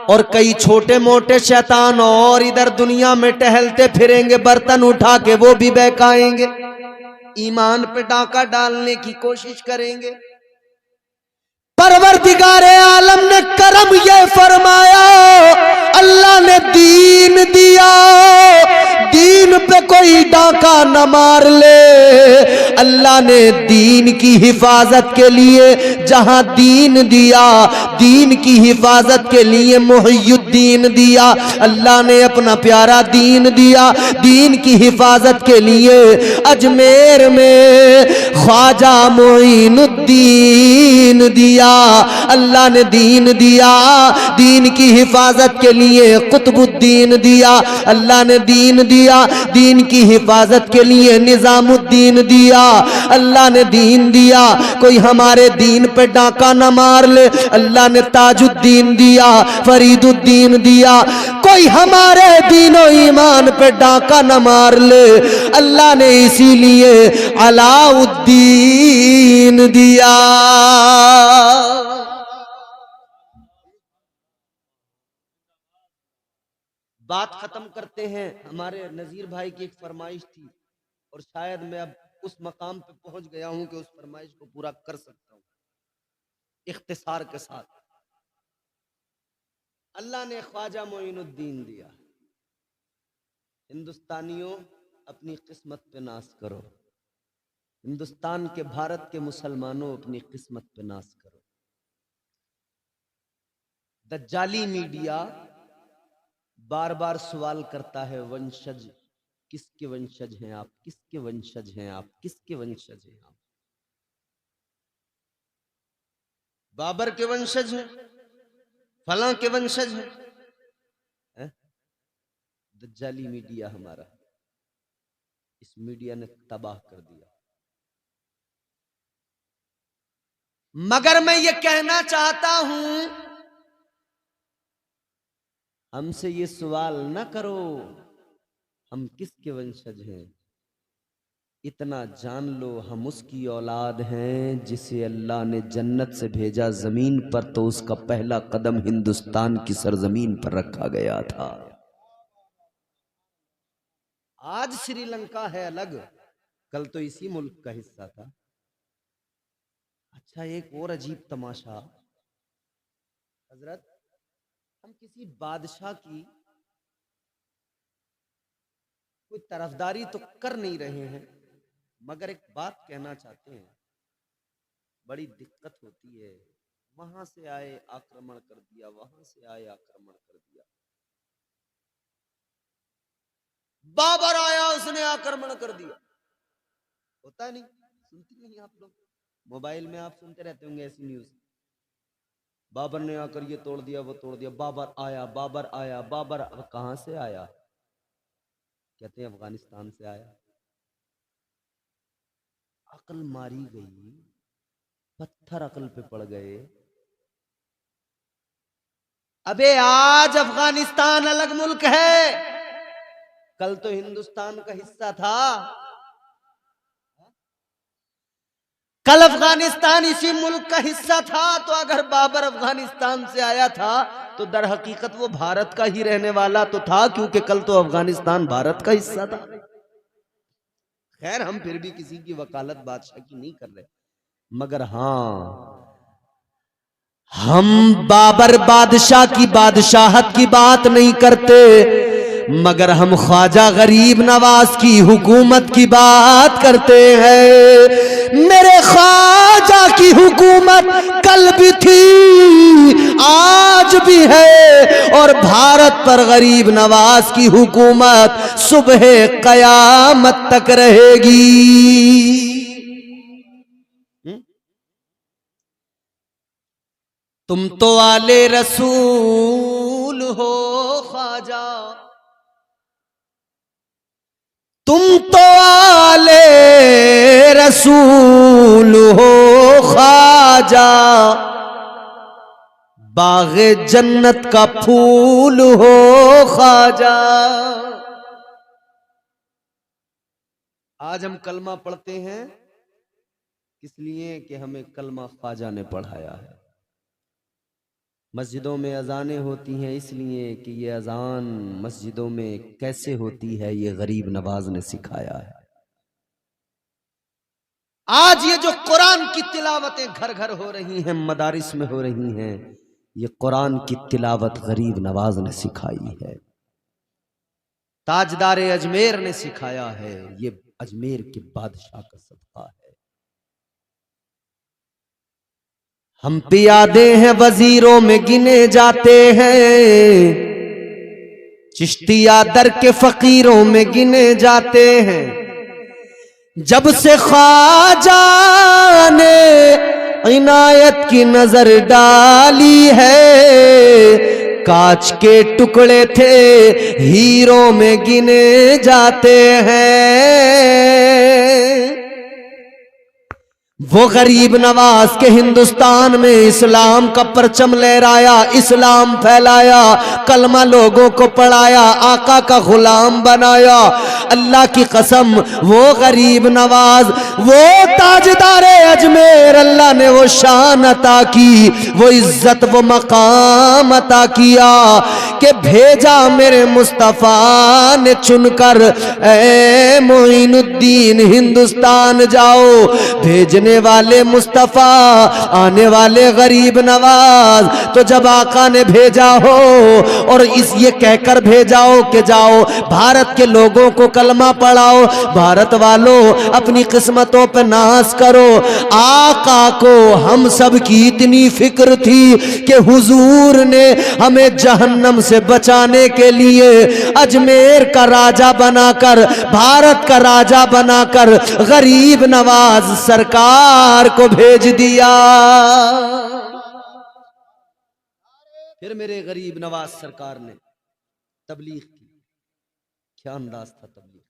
और कई छोटे मोटे शैतान और इधर दुनिया में टहलते फिरेंगे, बर्तन उठा के वो भी बहकाएंगे। ईमान पे डाका डालने की कोशिश करेंगे। परवरदिगारे आलम ने करम ये फरमाया, अल्लाह ने दीन दिया, दीन पे कोई डाका न मार ले। अल्लाह ने दीन की हिफाजत के लिए जहां दीन दिया, दीन की हिफाजत के लिए मुहियुद्दीन दिया। अल्लाह ने अपना प्यारा दीन दिया, दीन की हिफाजत के लिए अजमेर में ख्वाजा मोइनुद्दीन दिया। अल्लाह ने दीन दिया, दीन की हिफाजत के लिए कुतुबुद्दीन दिया। अल्लाह ने दीन दिया, दीन की हिफाजत के लिए निजामुद्दीन दिया। अल्लाह ने दीन दिया, कोई हमारे दीन पे डाका न मार ले। अल्लाह ने ताजुद्दीन दिया, फरीदुद्दीन दिया, कोई हमारे दीनो ईमान पे डाका न मार ले। अल्लाह ने इसीलिए अलाउद्दीन दिया। बात खत्म करते हैं। हमारे नजीर भाई की एक फरमाइश थी और शायद मैं अब उस मकाम पे पहुंच गया हूं कि उस फरमाइश को पूरा कर सकता हूं इख्तिसार के साथ। अल्लाह ने ख्वाजा मोइनुद्दीन दिया। हिंदुस्तानियों, अपनी किस्मत पे नाज करो। हिंदुस्तान के, भारत के मुसलमानों, अपनी किस्मत पे नाज करो। दज्जाली मीडिया बार बार सवाल करता है, वंशज किसके वंशज हैं आप, किसके वंशज हैं आप, किसके वंशज हैं आप? बाबर के वंशज हैं, फलां के वंशज हैं? दज्जाली मीडिया हमारा, इस मीडिया ने तबाह कर दिया। मगर मैं ये कहना चाहता हूं, हमसे ये सवाल न करो हम किसके वंशज हैं। इतना जान लो, हम उसकी औलाद हैं जिसे अल्लाह ने जन्नत से भेजा जमीन पर, तो उसका पहला कदम हिंदुस्तान की सरजमीन पर रखा गया था। आज श्रीलंका है अलग, कल तो इसी मुल्क का हिस्सा था। अच्छा, एक और अजीब तमाशा हजरत, हम किसी बादशाह की कोई तरफदारी तो कर नहीं रहे हैं, मगर एक बात कहना चाहते हैं, बड़ी दिक्कत होती है। वहां से आए आक्रमण कर दिया, वहां से आए आक्रमण कर दिया। बाबर आया, उसने आक्रमण कर दिया। होता है नहीं? सुनती नहीं आप लोग? मोबाइल में आप सुनते रहते होंगे ऐसी न्यूज, बाबर ने आकर ये तोड़ दिया, वो तोड़ दिया, बाबर आया, बाबर आया, बाबर। कहां से आया? कहते हैं अफगानिस्तान से आया। अकल मारी गई, पत्थर अकल पे पड़ गए। अबे आज अफगानिस्तान अलग मुल्क है, कल तो हिंदुस्तान का हिस्सा था। कल अफगानिस्तान इसी मुल्क का हिस्सा था, तो अगर बाबर अफगानिस्तान से आया था तो दर हकीकत वो भारत का ही रहने वाला तो था, क्योंकि कल तो अफगानिस्तान भारत का हिस्सा था। खैर, हम फिर भी किसी की वकालत बादशाह की नहीं कर रहे, मगर हां, हम बाबर बादशाह की बादशाहत की बात नहीं करते, मगर हम ख्वाजा गरीब नवाज की हुकूमत की बात करते हैं। मेरे ख्वाजा की हुकूमत कल भी थी, आज भी है, और भारत पर गरीब नवाज की हुकूमत सुबह कयामत तक रहेगी। तुम तो आले रसूल हो ख्वाजा, तुम तो आले रसूल हो ख्वाजा, बाग़े जन्नत का फूल हो ख्वाजा। आज हम कलमा पढ़ते हैं इसलिए कि हमें कलमा ख्वाजा ने पढ़ाया है। मस्जिदों में अजानें होती हैं इसलिए कि ये अजान मस्जिदों में कैसे होती है ये गरीब नवाज ने सिखाया है। आज ये जो कुरान की तिलावतें घर घर हो रही हैं, मदारिस में हो रही हैं, ये कुरान की तिलावत गरीब नवाज ने सिखाई है, ताजदार अजमेर ने सिखाया है। ये अजमेर के बादशाह का सदका है। हम पियादे हैं वजीरों में गिने जाते हैं, चिश्तिया दर के फकीरों में गिने जाते हैं। जब से ख्वाजा ने इनायत की नजर डाली है, कांच के टुकड़े थे हीरों में गिने जाते हैं। वो गरीब नवाज के हिंदुस्तान में इस्लाम का परचम लहराया, इस्लाम फैलाया, कलमा लोगों को पढ़ाया, आका का गुलाम बनाया। अल्लाह की कसम, वो गरीब नवाज, वो ताजदारे अजमेर, अल्लाह ने वो शान अता की, वो इज्जत, वो मकाम अता किया कि भेजा मेरे मुस्तफा ने चुनकर, ए मोइनुद्दीन हिंदुस्तान जाओ। भेजने वाले मुस्तफा, आने वाले गरीब नवाज। तो जब आका ने भेजा हो और इस ये कहकर भेजा हो कि जाओ भारत के लोगों को कलमा पढ़ाओ, भारत वालों अपनी किस्मतों पर नाज करो। आका को हम सब की इतनी फिक्र थी कि हुजूर ने हमें जहन्नम से बचाने के लिए अजमेर का राजा बनाकर, भारत का राजा बनाकर गरीब नवाज सरकार को भेज दिया। फिर मेरे गरीब नवाज सरकार ने तबलीग की। क्या अंदाज था तबलीग,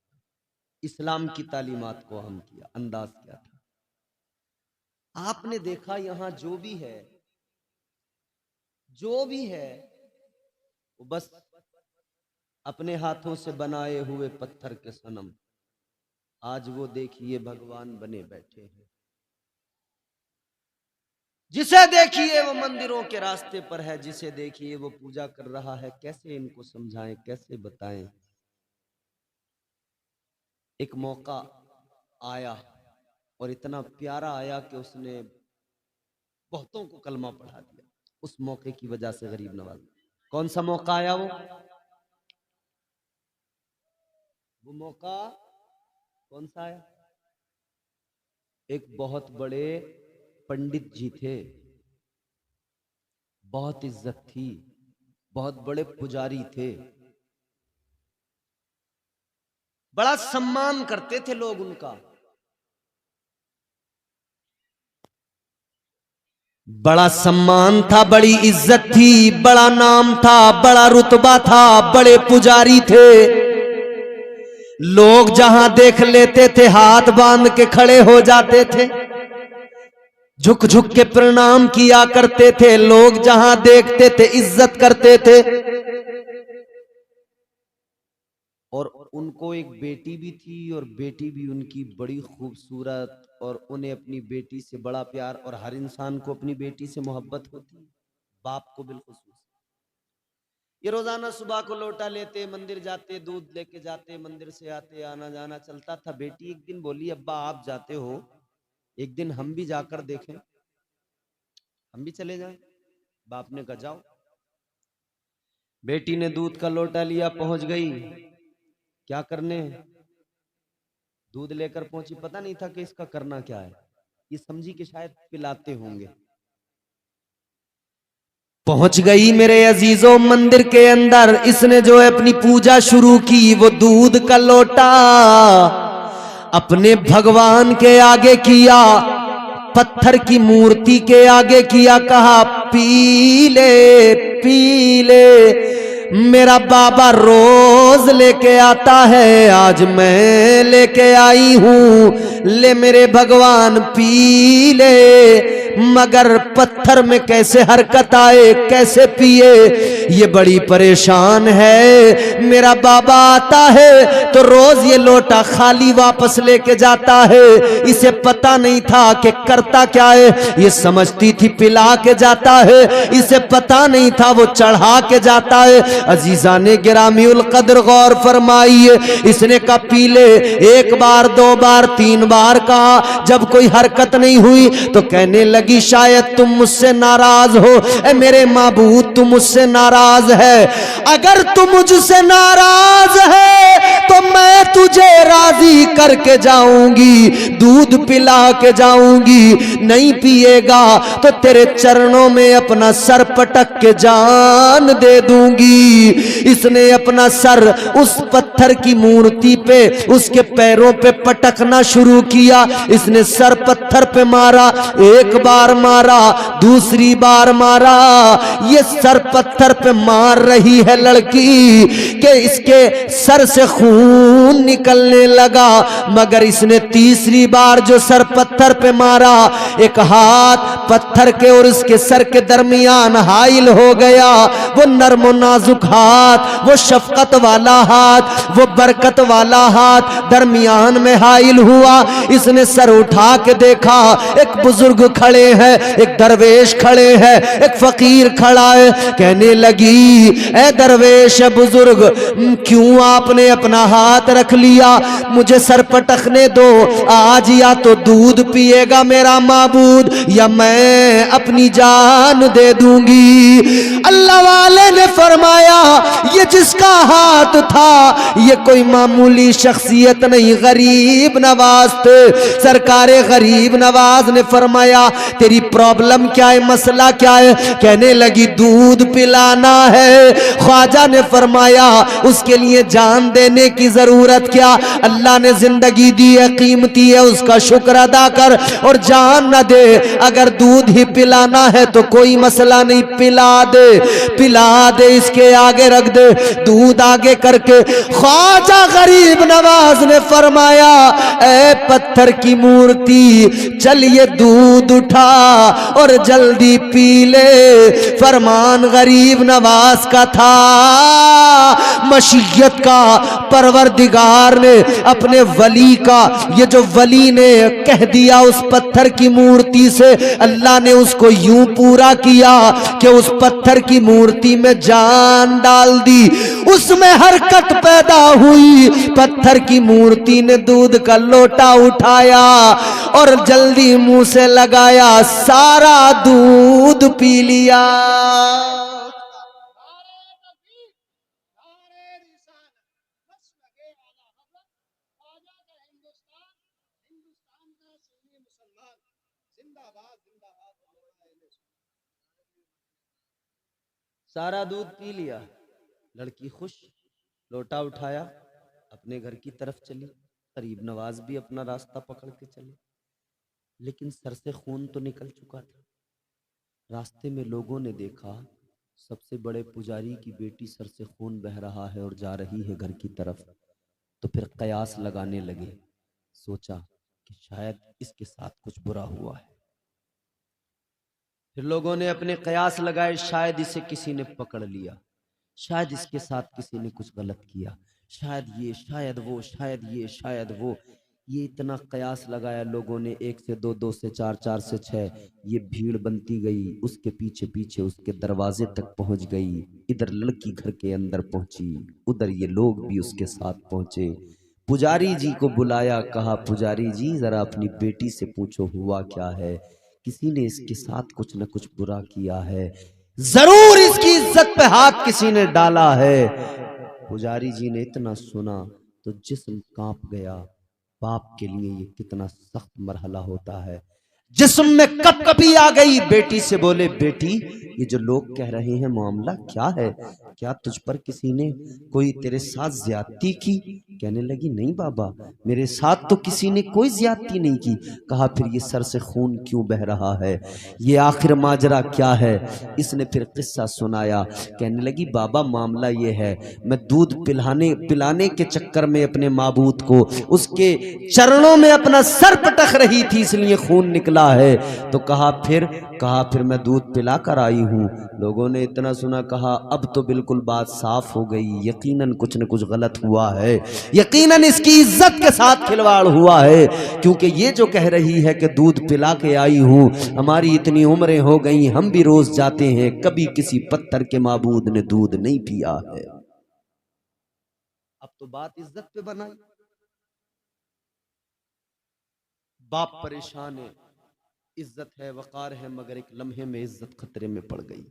इस्लाम की तालीमात को हम किया। अंदाज क्या था? आपने देखा यहां जो भी है वो बस अपने हाथों से बनाए हुए पत्थर के सनम, आज वो देखिए भगवान बने बैठे हैं। जिसे देखिए वो मंदिरों के रास्ते पर है, जिसे देखिए वो पूजा कर रहा है। कैसे इनको समझाएं, कैसे बताएं? एक मौका आया और इतना प्यारा आया कि उसने बहुतों को कलमा पढ़ा दिया। उस मौके की वजह से गरीब नवाज, कौन सा मौका आया? वो मौका कौन सा आया? एक बहुत बड़े पंडित जी थे, बहुत इज्जत थी, बहुत बड़े पुजारी थे, बड़ा सम्मान करते थे लोग उनका, बड़ा सम्मान था, बड़ी इज्जत थी, बड़ा नाम था, बड़ा रुतबा था, बड़े पुजारी थे। लोग जहां देख लेते थे हाथ बांध के खड़े हो जाते थे, झुक झुक के प्रणाम किया करते थे। लोग जहां देखते थे इज्जत करते थे। और उनको एक बेटी भी थी, और बेटी भी उनकी बड़ी खूबसूरत, और उन्हें अपनी बेटी से बड़ा प्यार। और हर इंसान को अपनी बेटी से मोहब्बत होती, बाप को बिलखुसूस। ये रोजाना सुबह को लोटा लेते, मंदिर जाते, दूध लेके जाते, मंदिर से आते, आना जाना चलता था। बेटी एक दिन बोली, अब्बा आप जाते हो, एक दिन हम भी जाकर देखें, हम भी चले जाएं। बाप ने कहा जाओ। बेटी ने दूध का लोटा लिया, पहुंच गई। क्या करने? दूध लेकर पहुंची। पता नहीं था कि इसका करना क्या है, ये समझी कि शायद पिलाते होंगे। पहुंच गई मेरे अजीजों मंदिर के अंदर। इसने जो है अपनी पूजा शुरू की। वो दूध का लोटा अपने भगवान के आगे किया, पत्थर की मूर्ति के आगे किया, कहा पी ले, पी ले। मेरा बाबा रोज लेके आता है, आज मैं लेके आई हूं, ले मेरे भगवान पी ले। मगर पत्थर में कैसे हरकत आए, कैसे पिए, ये बड़ी परेशान है। मेरा बाबा आता है तो रोज ये लोटा खाली वापस लेके जाता है। इसे पता नहीं था कि करता क्या है, ये समझती थी पिला के जाता है, इसे पता नहीं था वो चढ़ा के जाता है। अजीजा ने गिरामीउल कद्र गौर फरमाइए, इसने कहा पी ले, एक बार, दो बार, तीन बार कहा। जब कोई हरकत नहीं हुई तो कहने लगी शायद तुम मुझसे नाराज हो। ए मेरे माबूद, तुम मुझसे नाराज है, अगर तू मुझसे नाराज है तो मैं तुझे राजी करके जाऊंगी, दूध पिला के जाऊंगी। नहीं पिएगा तो तेरे चरणों में अपना सर पटक के जान दे दूंगी। इसने अपना सर उस पत्थर की मूर्ति पे, उसके पैरों पे पटकना शुरू किया। इसने सर पत्थर पे मारा, एक बार मारा, दूसरी बार मारा। ये सर पत्थर पे मार रही है लड़की कि इसके सर से खून निकलने लगा। मगर इसने तीसरी बार जो सर पत्थर पे मारा, एक हाथ पत्थर के और उसके सर के दरमियान हाइल हो गया। वो नर्म नाजुक हाथ, वो शफकत वाला हाथ, वो बरकत वाला हाथ दरमियान में हाइल हुआ। इसने सर उठा के देखा, एक बुजुर्ग खड़े हैं, एक दरवेश खड़े हैं, एक फकीर खड़ा है। कहने लगी ए दरवेश बुजुर्ग, क्यों आपने अपना हाथ रख लिया? मुझे सर पटकने दो, आज या तो दूध पिएगा मेरा माबूद या मैं अपनी जान दे दूंगी। अल्लाह वाले ने फरमाया ये जिसका हाथ था ये कोई मामूली शख्सियत नहीं, गरीब नवाज थे। सरकारे गरीब नवाज ने फरमाया तेरी प्रॉब्लम क्या है, मसला क्या है? कहने लगी दूध पिलाना है। ख्वाजा ने फरमाया उसके लिए जान देने की जरूरत क्या, अल्लाह ने जिंदगी दी है, कीमती है, उसका शुक्र अदा कर और जान न दे। अगर दूध ही पिलाना है तो कोई मसला नहीं, पिला दे, पिला दे, इसके आगे रख दे। दूध आगे करके ख्वाजा गरीब नवाज ने फरमाया ए पत्थर की मूर्ति, चल ये दूध उठा और जल्दी पी ले। फरमान गरीब नवाज का था, मशीयत का, परवरदिगार ने अपने वली का, ये जो वली ने कह दिया उस पत्थर की मूर्ति से, अल्लाह ने उसको यूं पूरा किया कि उस पत्थर की मूर्ति में जान डाल दी, उसमें हरकत पैदा हुई। पत्थर की मूर्ति ने दूध का लोटा उठाया और जल्दी मुंह से लगाया, सारा दूध पी लिया। सारा दूध पी लिया, लड़की खुश, लोटा उठाया, अपने घर की तरफ चली। गरीब नवाज भी अपना रास्ता पकड़ के चले, लेकिन सर से खून तो निकल चुका था। रास्ते में लोगों ने देखा सबसे बड़े पुजारी की बेटी सर से खून बह रहा है और जा रही है घर की तरफ। तो फिर कयास लगाने लगे, सोचा कि शायद इसके साथ कुछ बुरा हुआ है। फिर लोगों ने अपने कयास लगाए, शायद इसे किसी ने पकड़ लिया, शायद इसके साथ किसी ने कुछ गलत किया, शायद ये, शायद वो, शायद ये, शायद वो। ये इतना कयास लगाया लोगों ने, 1 से 2, 2 से 4, 4 से 6, ये भीड़ बनती गई। उसके पीछे पीछे उसके दरवाजे तक पहुंच गई। इधर लड़की घर के अंदर पहुंची, उधर ये लोग भी उसके साथ पहुंचे। पुजारी जी को बुलाया, कहा पुजारी जी जरा अपनी बेटी से पूछो हुआ क्या है, किसी ने इसके साथ कुछ न कुछ बुरा किया है, जरूर इसकी इज्जत पे हाथ किसी ने डाला है। पुजारी जी ने इतना सुना तो जिस्म कांप गया। बाप के लिए ये कितना सख्त मरहला होता है। जिस्म में कपकपी आ गई। बेटी से बोले बेटी ये जो लोग कह रहे हैं मामला क्या है, क्या तुझ पर किसी ने कोई तेरे साथ ज्यादती की? कहने लगी नहीं बाबा, मेरे साथ तो किसी ने कोई ज्यादती नहीं की। कहा फिर ये सर से खून क्यों बह रहा है, ये आखिर माजरा क्या है? इसने फिर किस्सा सुनाया। कहने लगी बाबा मामला ये है, मैं दूध पिलाने के चक्कर में अपने माबूद को उसके चरणों में अपना सर पटक रही थी, इसलिए खून निकला है। तो कहा फिर मैं दूध पिला कर आई हूं। लोगों ने इतना सुना, कहा अब तो बिल्कुल बात साफ हो गई, यकीनन कुछ न कुछ गलत हुआ है, यकीनन इसकी इज्जत के साथ खिलवाड़ हुआ है, क्योंकि ये जो कह रही है कि दूध पिला के आई हूं, हमारी इतनी उम्रें हो गई, हम भी रोज जाते हैं, कभी किसी पत्थर के माबूद ने दूध नहीं पिया है। अब तो बात इज्जत पे बनाई। बाप परेशान है, इज्जत है, वकार है, मगर एक लम्हे में इज्जत खतरे में पड़ गई।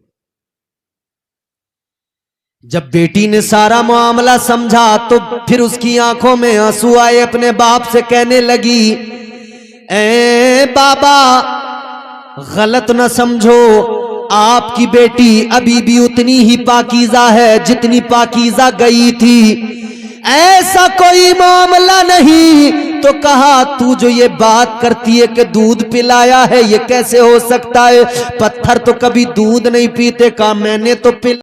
जब बेटी ने सारा मामला समझा तो फिर उसकी आंखों में आंसू आए, अपने बाप से कहने लगी, ए बाबा गलत न समझो, आपकी बेटी अभी भी उतनी ही पाकीज़ा है जितनी पाकीज़ा गई थी, ऐसा कोई मामला नहीं। तो कहा तू जो ये बात करती है कि दूध पिलाया है, ये कैसे हो सकता है? पत्थर तो कभी दूध नहीं पीते। कहा मैंने तो